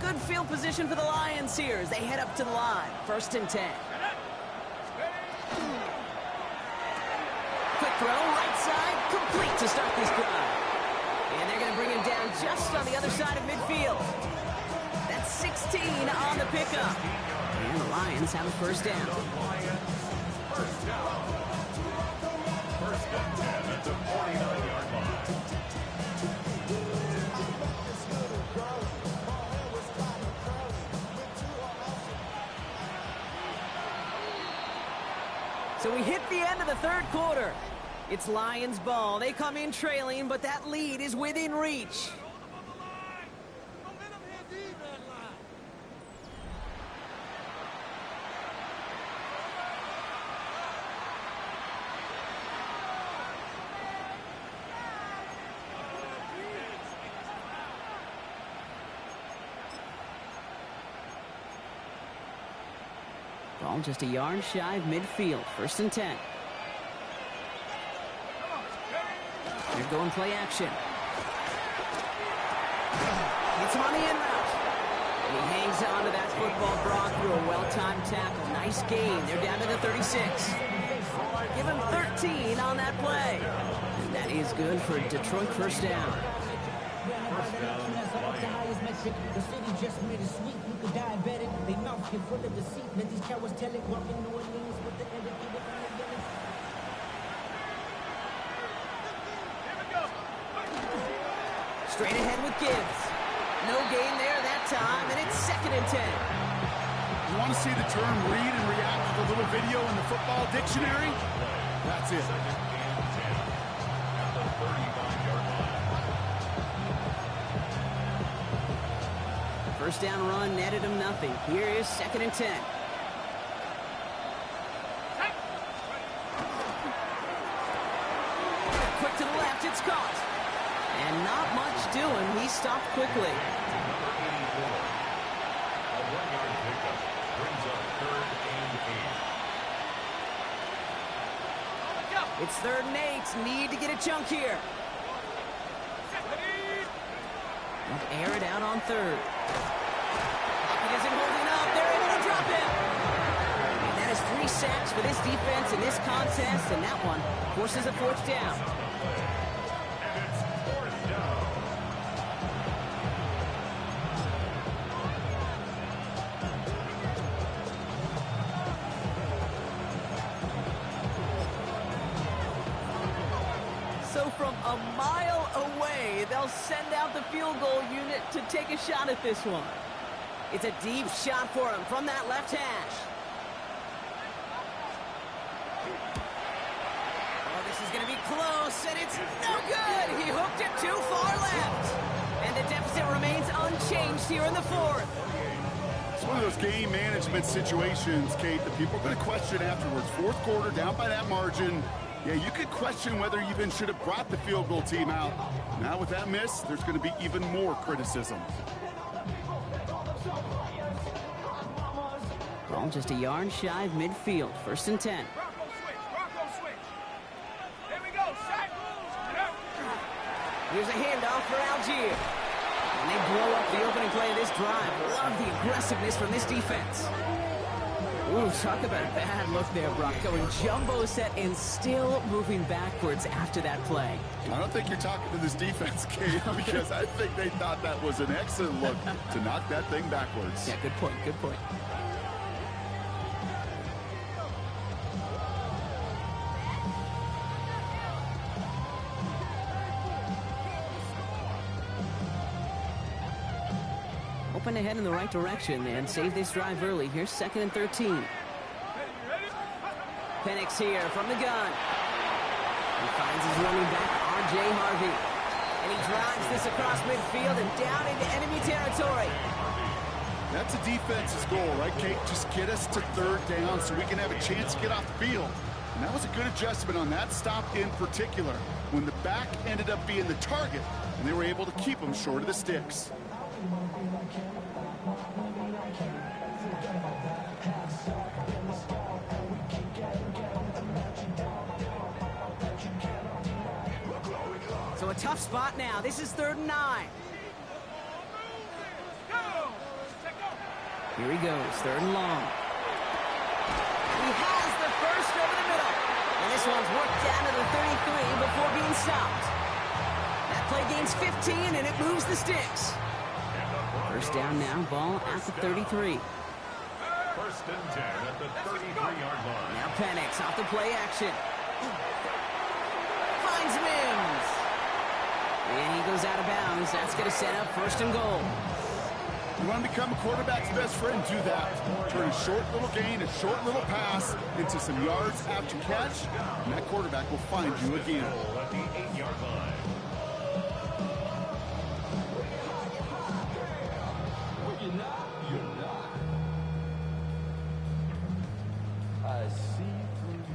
Good field position for the Lions here as they head up to the line. 1st and 10. Quick throw, right side, complete to start this drive. And they're going to bring him down just on the other side of midfield. That's 16 on the pickup. And the Lions have a 1st down. First down. 1st and 10 at the 49-yard line. So we hit the end of the 3rd quarter. It's Lions ball. They come in trailing, but that lead is within reach. Ball just a yard shy of midfield. 1st and 10. They're going play action. It's on the in route. And he hangs on to that football, Brock, through a well-timed tackle. Nice gain. They're down to the 36. Give him 13 on that play. And that is good for Detroit 1st down. The city just made it sweet. You could diabetic. They mouth get full of deceit. Let these cowards tell it. Walking New Orleans with the end of the Straight ahead with Gibbs. No gain there that time, and it's 2nd and 10. You want to see the term read and react to the little video in the football dictionary? That's it. 2nd and 10 at the 35-yard line. 1st down run netted him nothing. Here is 2nd and 10. Quick to the left, it's caught. And not much doing. He stopped quickly. Number 84. A 1-yard pickup brings up 3rd and 8. It's 3rd and 8. Need to get a chunk here. They'll air it out on 3rd. He isn't holding up. They're able to drop him. And that is 3 sacks for this defense in this contest, and that one forces a 4th down. And it's 4th down. So from a send out the field goal unit to take a shot at this one. It's a deep shot for him from that left hash. Oh, this is going to be close, and it's no good. He hooked it too far left. And the deficit remains unchanged here in the fourth. It's one of those game management situations, Kate, that people are going to question afterwards. Fourth quarter, down by that margin. Yeah, you could question whether you even should have brought the field goal team out. Now with that miss, there's going to be even more criticism. Ball just a yard shy of midfield. 1st and 10. Bronco switch. Bronco switch. Here we go. Shot. Here's a handoff for Algier. And they blow up the opening play of this drive. Love the aggressiveness from this defense. Ooh, talk about a bad look there, Brock. Going jumbo set and still moving backwards after that play. I don't think you're talking to this defense, Kate, because I think they thought that was an excellent look to knock that thing backwards. Yeah, good point, good point. Open ahead in the right direction and save this drive early. Here's 2nd and 13. Penix here from the gun. He finds his running back, R.J. Harvey. And he drives this across midfield and down into enemy territory. That's a defense's goal, right, Kate? Just get us to 3rd down so we can have a chance to get off the field. And that was a good adjustment on that stop in particular, when the back ended up being the target, and they were able to keep him short of the sticks. So a tough spot now. This is 3rd and 9. Here he goes, 3rd and long. He has the first over the middle. And this one's worked down to the 33 before being stopped. That play gains 15, and it moves the sticks. 1st down now, ball at the 33. 1st and 10 at the 33-yard line. Now Penix off the play action. Finds Mims. And he goes out of bounds. That's going to set up 1st and goal. You want to become a quarterback's best friend, do that. Turn a short little gain, a short little pass into some yards after catch, and that quarterback will find you again. At the 8-yard line.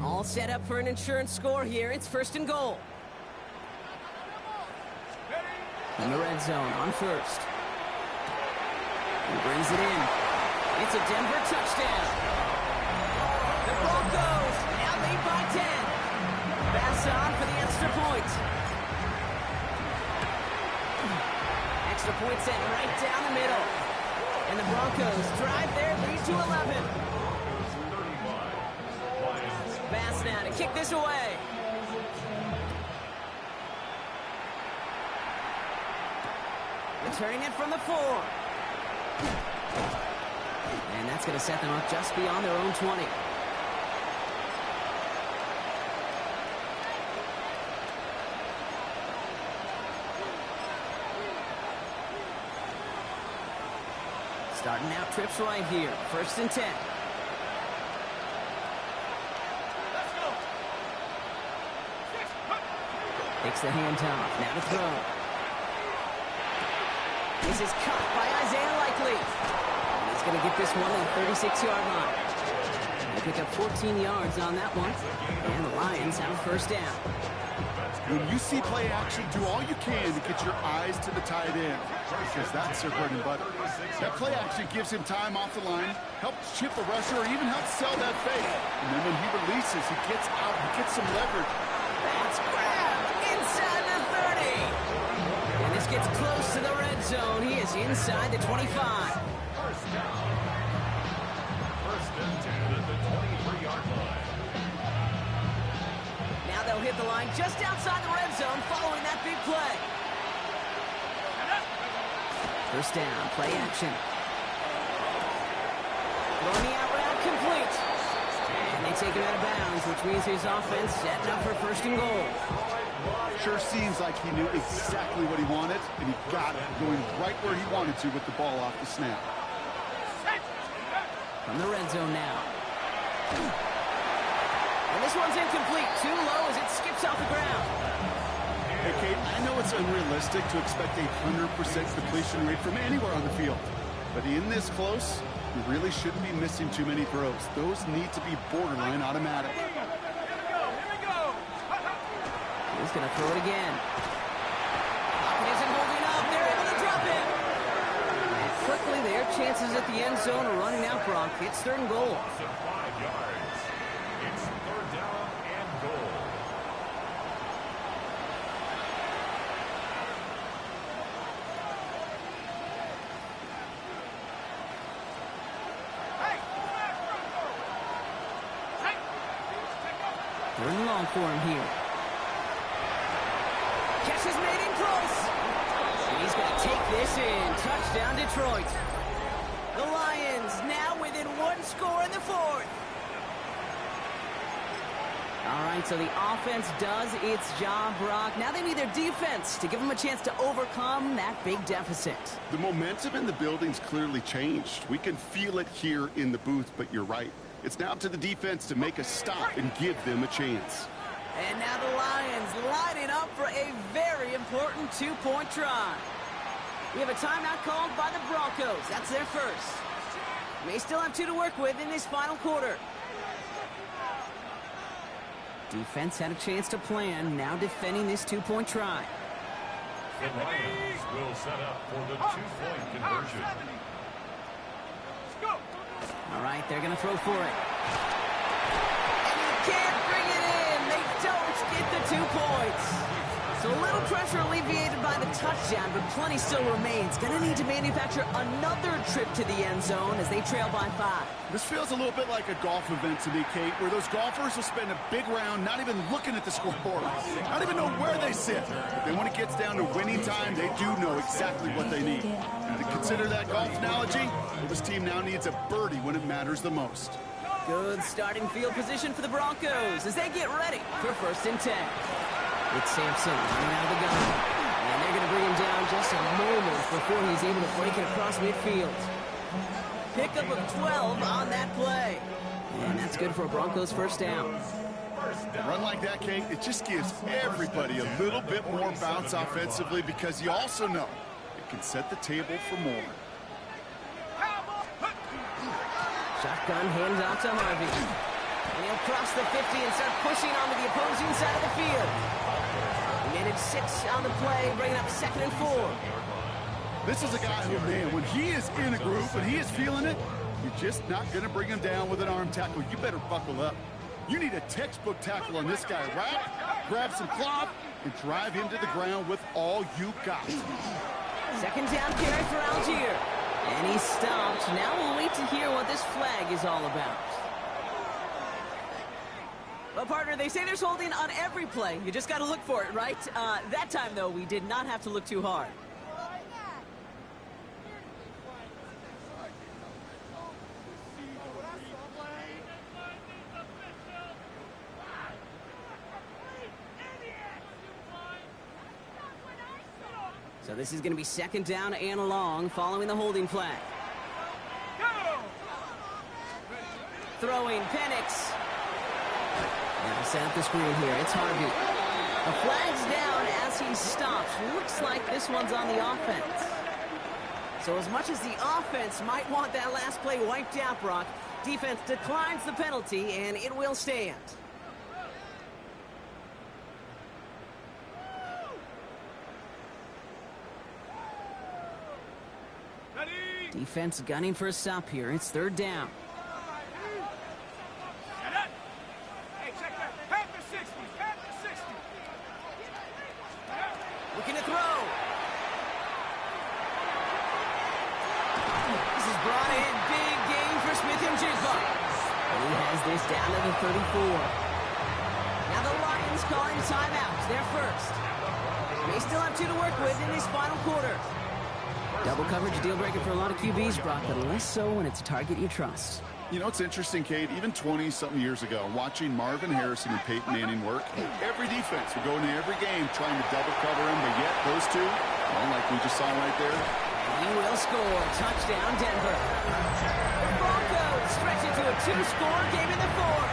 All set up for an insurance score here. It's 1st and goal. In the red zone on 1st. He brings it in. It's a Denver touchdown. The Broncos now lead by 10. Pass on for the extra point. Extra point set right down the middle. And the Broncos drive their lead to 11. Pass now to kick this away. Returning it from the 4. And that's going to set them up just beyond their own 20. Starting out trips right here. 1st and 10. Takes the handoff. Now to throw. This is caught by Isaiah Likely. And he's going to get this one at the 36-yard line. They pick up 14 yards on that one. And the Lions have a 1st down. When you see play action, do all you can to get your eyes to the tight end, because that's their bread and butter. That play action gives him time off the line, helps chip the rusher, or even helps sell that fake. And then when he releases, he gets out, he gets some leverage. That's grabbed inside the 30. And this gets close to the red zone. He is inside the 25. 1st down. 1st and 10 at the 23-yard line. Now they'll hit the line just outside the red zone following that big play. 1st down, play action. Throwing the out route complete. And they take him out of bounds, which means his offense setting up for 1st and goal. Sure seems like he knew exactly what he wanted, and he got it, going right where he wanted to with the ball off the snap. From the red zone now. And this one's incomplete. Too low as it skips off the ground. Hey, Kate, I know it's unrealistic to expect a 100% completion rate from anywhere on the field. But in this close, you really shouldn't be missing too many throws. Those need to be borderline automatic. He's going to throw it again. It isn't holding up. They're able to drop it. And quickly, their chances at the end zone are running out, Brock. It's 3rd and goal. 5 yards. It's 3rd down and goal. Third and long for him here. Catch is made in close. And he's going to take this in. Touchdown, Detroit. The Lions now within 1 score in the 4th. All right, so the offense does its job, Brock. Now they need their defense to give them a chance to overcome that big deficit. The momentum in the building's clearly changed. We can feel it here in the booth, but you're right. It's now up to the defense to make a stop and give them a chance. And now the Lions lining up for a very important 2-point try. We have a timeout called by the Broncos. That's their first. May still have 2 to work with in this final quarter. Defense had a chance to plan, now defending this 2-point try. The Lions will set up for the 2-point conversion. All right, they're going to throw for it. And he can't bring it in. They don't get the 2 points. So a little pressure alleviated by the touchdown, but plenty still remains. Going to need to manufacture another trip to the end zone as they trail by 5. This feels a little bit like a golf event to me, Kate, where those golfers will spend a big round not even looking at the scoreboard. Not even know where they sit. But then when it gets down to winning time, they do know exactly what they need. And to consider that golf analogy, well, this team now needs a birdie when it matters the most. Good starting field position for the Broncos as they get ready for 1st and 10. It's Sampson running out of the gun. And they're going to bring him down just a moment before he's able to break it across midfield. Pickup of 12 on that play. And that's good for a Broncos 1st down. A run like that, Kate, it just gives everybody a little bit more bounce offensively because you also know it can set the table for more. Shotgun handoff to Harvey. And he'll cross the 50 and start pushing onto the opposing side of the field. He managed 6 on the play, bringing up 2nd and 4. This is a guy who, man, when he is in a groove, when he is feeling it, you're just not going to bring him down with an arm tackle. You better buckle up. You need a textbook tackle on this guy. Wrap, grab some cloth, and drive him to the ground with all you got. 2nd down carry for Algier. And he stopped. Now we'll wait to hear what this flag is all about. Well, partner, they say there's holding on every play. You just got to look for it, right? That time, though, we did not have to look too hard. So this is going to be 2nd down and long following the holding flag. Throwing, Penix. Now set up the screen here. It's Harvey. The flag's down as he stops. Looks like this one's on the offense. So as much as the offense might want that last play wiped out, Brock, defense declines the penalty, and it will stand. Defense gunning for a stop here. It's 3rd down. Hey, check that. Half the 60. Half the 60. Looking to throw. This is brought in. Big gain for Smith-Njigba. And he has this down to the 34. Now the Lions calling timeout. They're first. They still have 2 to work with in this final quarter. Double coverage deal breaker for a lot of QBs, Brock, but less so when it's a target you trust. You know, it's interesting, Kate, even 20-something years ago, watching Marvin Harrison and Peyton Manning work, every defense would go into every game trying to double cover him, but yet those two, well, like we just saw right there. He will score. Touchdown, Denver. The Broncos stretch into a 2-score game in the fourth.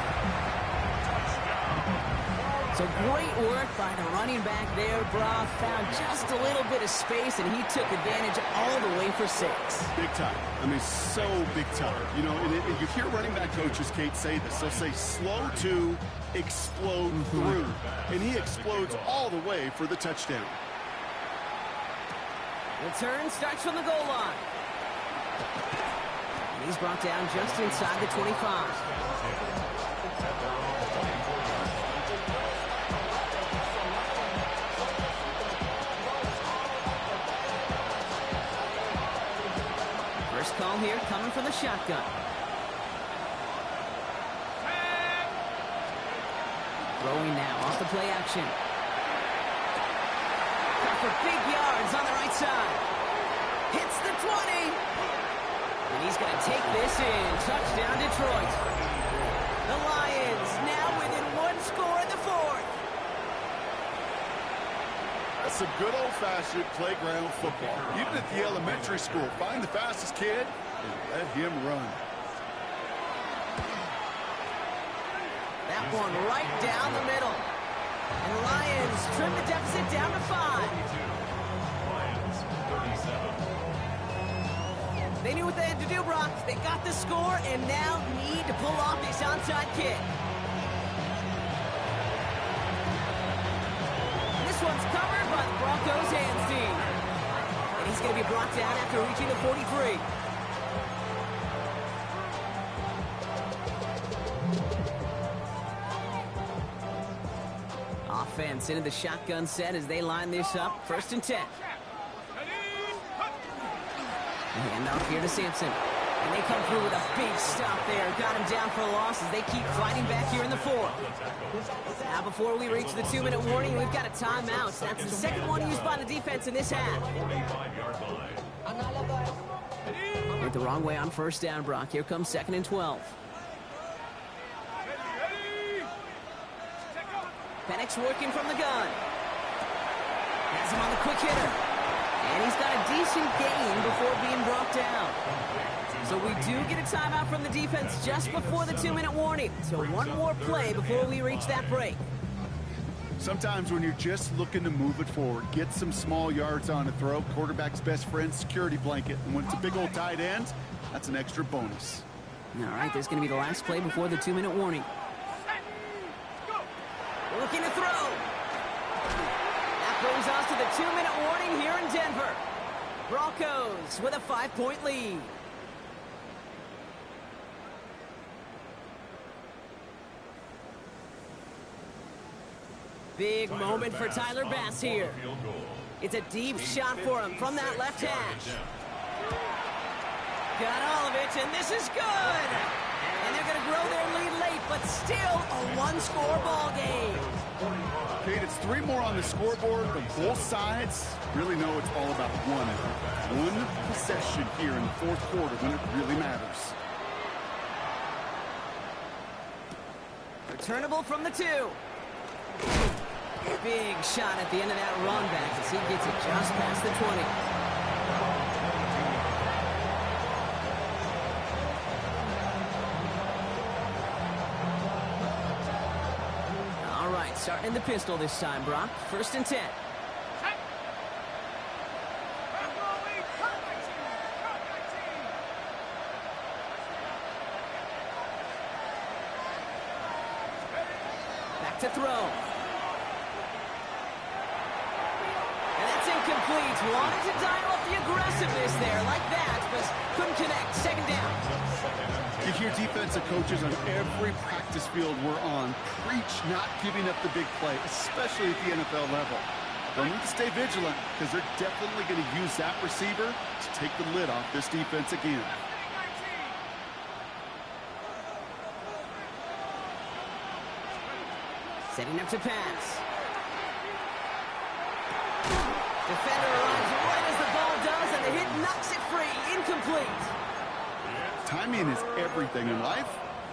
So great work by the running back there, Brock. Found just a little bit of space, and he took advantage all the way for 6. Big time. I mean, so big time. You know, and you hear running back coaches, Kate, say this. They'll say slow to explode through. And he explodes all the way for the touchdown. The turn starts from the goal line. And he's brought down just inside the 25. First call here coming from the shotgun. Throwing now off the play action. Got for big yards on the right side. Hits the 20. And he's going to take this in. Touchdown, Detroit. The Lions now within 1 score in the fourth. That's some good old-fashioned playground football. Even at the elementary school, find the fastest kid and let him run. That one right down the middle. And Lions trim the deficit down to 5. Lions 37. They knew what they had to do, Brock. They got the score and now need to pull off this onside kick. This one's covered by the Broncos hands team. And he's going to be brought down after reaching the 43. Offense into the shotgun set as they line this up. 1st and 10. Hand off here to Sampson. And they come through with a big stop there. Got him down for a loss as they keep fighting back here in the fourth. Now before we reach the 2-minute warning, we've got a timeout. That's the second one used by the defense in this half. 45-yard line. Went the wrong way on 1st down, Brock. Here comes 2nd and 12. Penix working from the gun. Has him on the quick hitter. And he's got a decent gain before being brought down. So we do get a timeout from the defense just before the 2-minute warning. So one more play before we reach that break. Sometimes when you're just looking to move it forward, get some small yards on a throw, quarterback's best friend, security blanket. And when it's a big old tight end, that's an extra bonus. All right, there's going to be the last play before the 2-minute warning. Looking to throw. That brings us to the 2-minute warning here in Denver. Broncos with a 5-point lead. Big moment for Tyler Bass here. It's a deep shot for him from that left hash. Got all of it, and this is good. And they're going to grow their lead late, but still a 1-score ball game. Kate, it's 3 more on the scoreboard, but both sides really know it's all about one possession here in the fourth quarter when it really matters. Returnable from the 2. Big shot at the end of that run back as he gets it just past the 20. All right, starting the pistol this time, Brock. 1st and 10. Back to throw. And that's incomplete. Wanted to dial up the aggressiveness there like that, but couldn't connect. 2nd down. You hear defensive coaches on every practice field we're on preach not giving up the big play, especially at the NFL level. They'll need to stay vigilant because they're definitely going to use that receiver to take the lid off this defense again. Setting up to pass. Defender arrives right as the ball does, and the hit knocks it free. Incomplete. Timing is everything in life,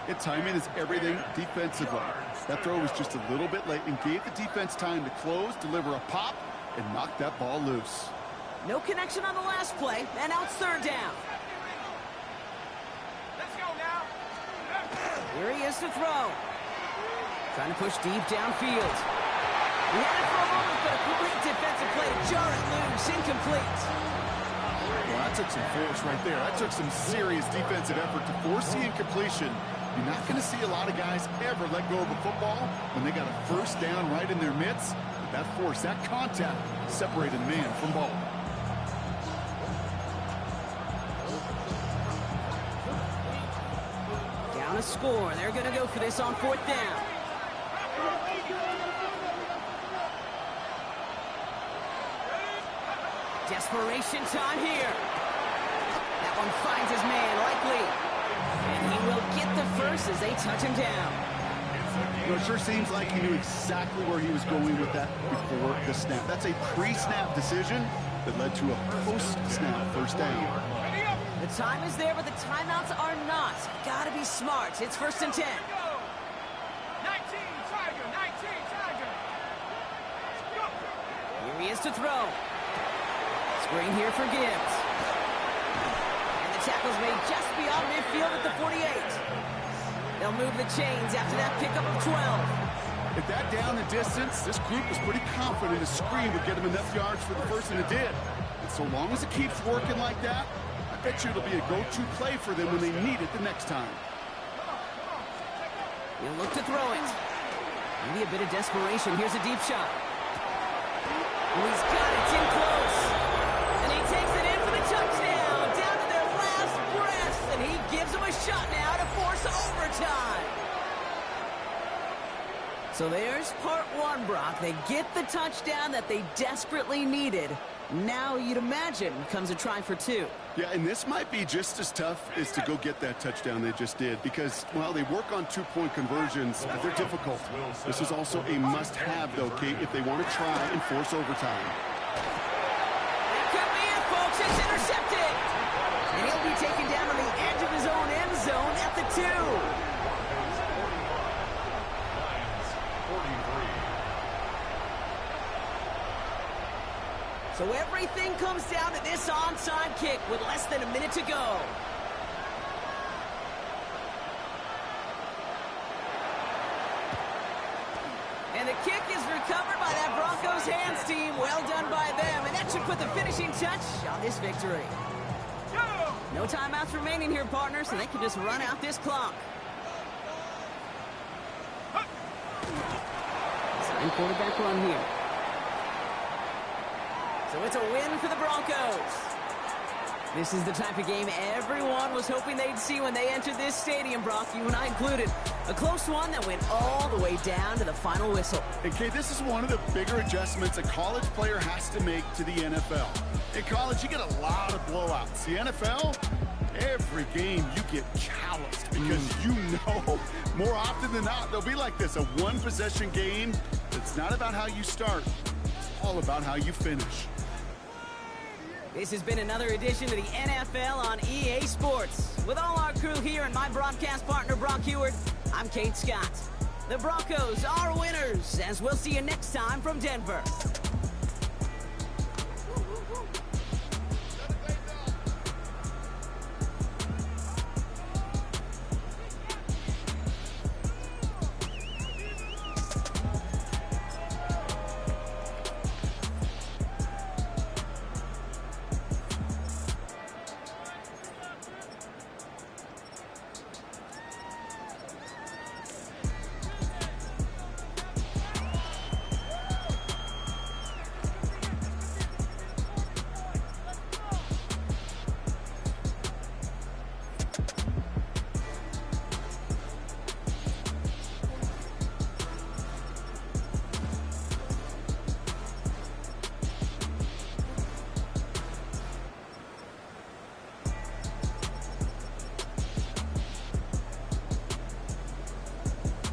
and timing is everything defensively. That throw was just a little bit late and gave the defense time to close, deliver a pop, and knock that ball loose. No connection on the last play, and now it's third down. Let's go now. Here he is to throw. Trying to push deep downfield. He had it for a moment, but a great defensive play to jar it loose, incomplete. Well, that took some force right there. That took some serious defensive effort to force the incompletion. You're not going to see a lot of guys ever let go of a football when they got a first down right in their midst. But that force, that contact, separated man from ball. Down a score. They're going to go for this on fourth down. Desperation time here. That one finds his man, likely. And he will get the first as they touch him down. You know, it sure seems like he knew exactly where he was going with that before the snap. That's a pre-snap decision that led to a post-snap first down. The time is there, but the timeouts are not. Gotta be smart. It's 1st and 10. 19 Tiger, 19 Tiger. Go. Here he is to throw. Screen here for Gibbs. And the tackle's made just beyond midfield at the 48. They'll move the chains after that pickup of 12. At that down and distance, this group was pretty confident a screen would get him enough yards for the first, and it did. And so long as it keeps working like that, I bet you it'll be a go-to play for them when they need it the next time. He'll look to throw it. Maybe a bit of desperation. Here's a deep shot. Oh, he's got it. It's in close. And he takes it in for the touchdown. Down to their last breath. And he gives them a shot now to force overtime. So there's part one, Brock. They get the touchdown that they desperately needed. Now, you'd imagine, comes a try for two. Yeah, and this might be just as tough as to go get that touchdown they just did because, well, they work on two-point conversions. They're difficult. This is also a must-have, though, Kate, if they want to try and force overtime. That could be it, folks. It's intercepted. And he'll be taken down on the edge of his own end zone at the 2. So everything comes down to this onside kick with less than a minute to go. And the kick is recovered by that Broncos hands team. Well done by them. And that should put the finishing touch on this victory. No timeouts remaining here, partners, so they can just run out this clock. Same quarterback run here. So it's a win for the Broncos. This is the type of game everyone was hoping they'd see when they entered this stadium, Brock, you and I included. A close one that went all the way down to the final whistle. And, Kate, this is one of the bigger adjustments a college player has to make to the NFL. In college, you get a lot of blowouts. The NFL, every game you get calloused because you know more often than not they'll be like this, a one-possession game. It's not about how you start. It's all about how you finish. This has been another edition of the NFL on EA Sports. With all our crew here and my broadcast partner, Brock Heward, I'm Kate Scott. The Broncos are winners, as we'll see you next time from Denver.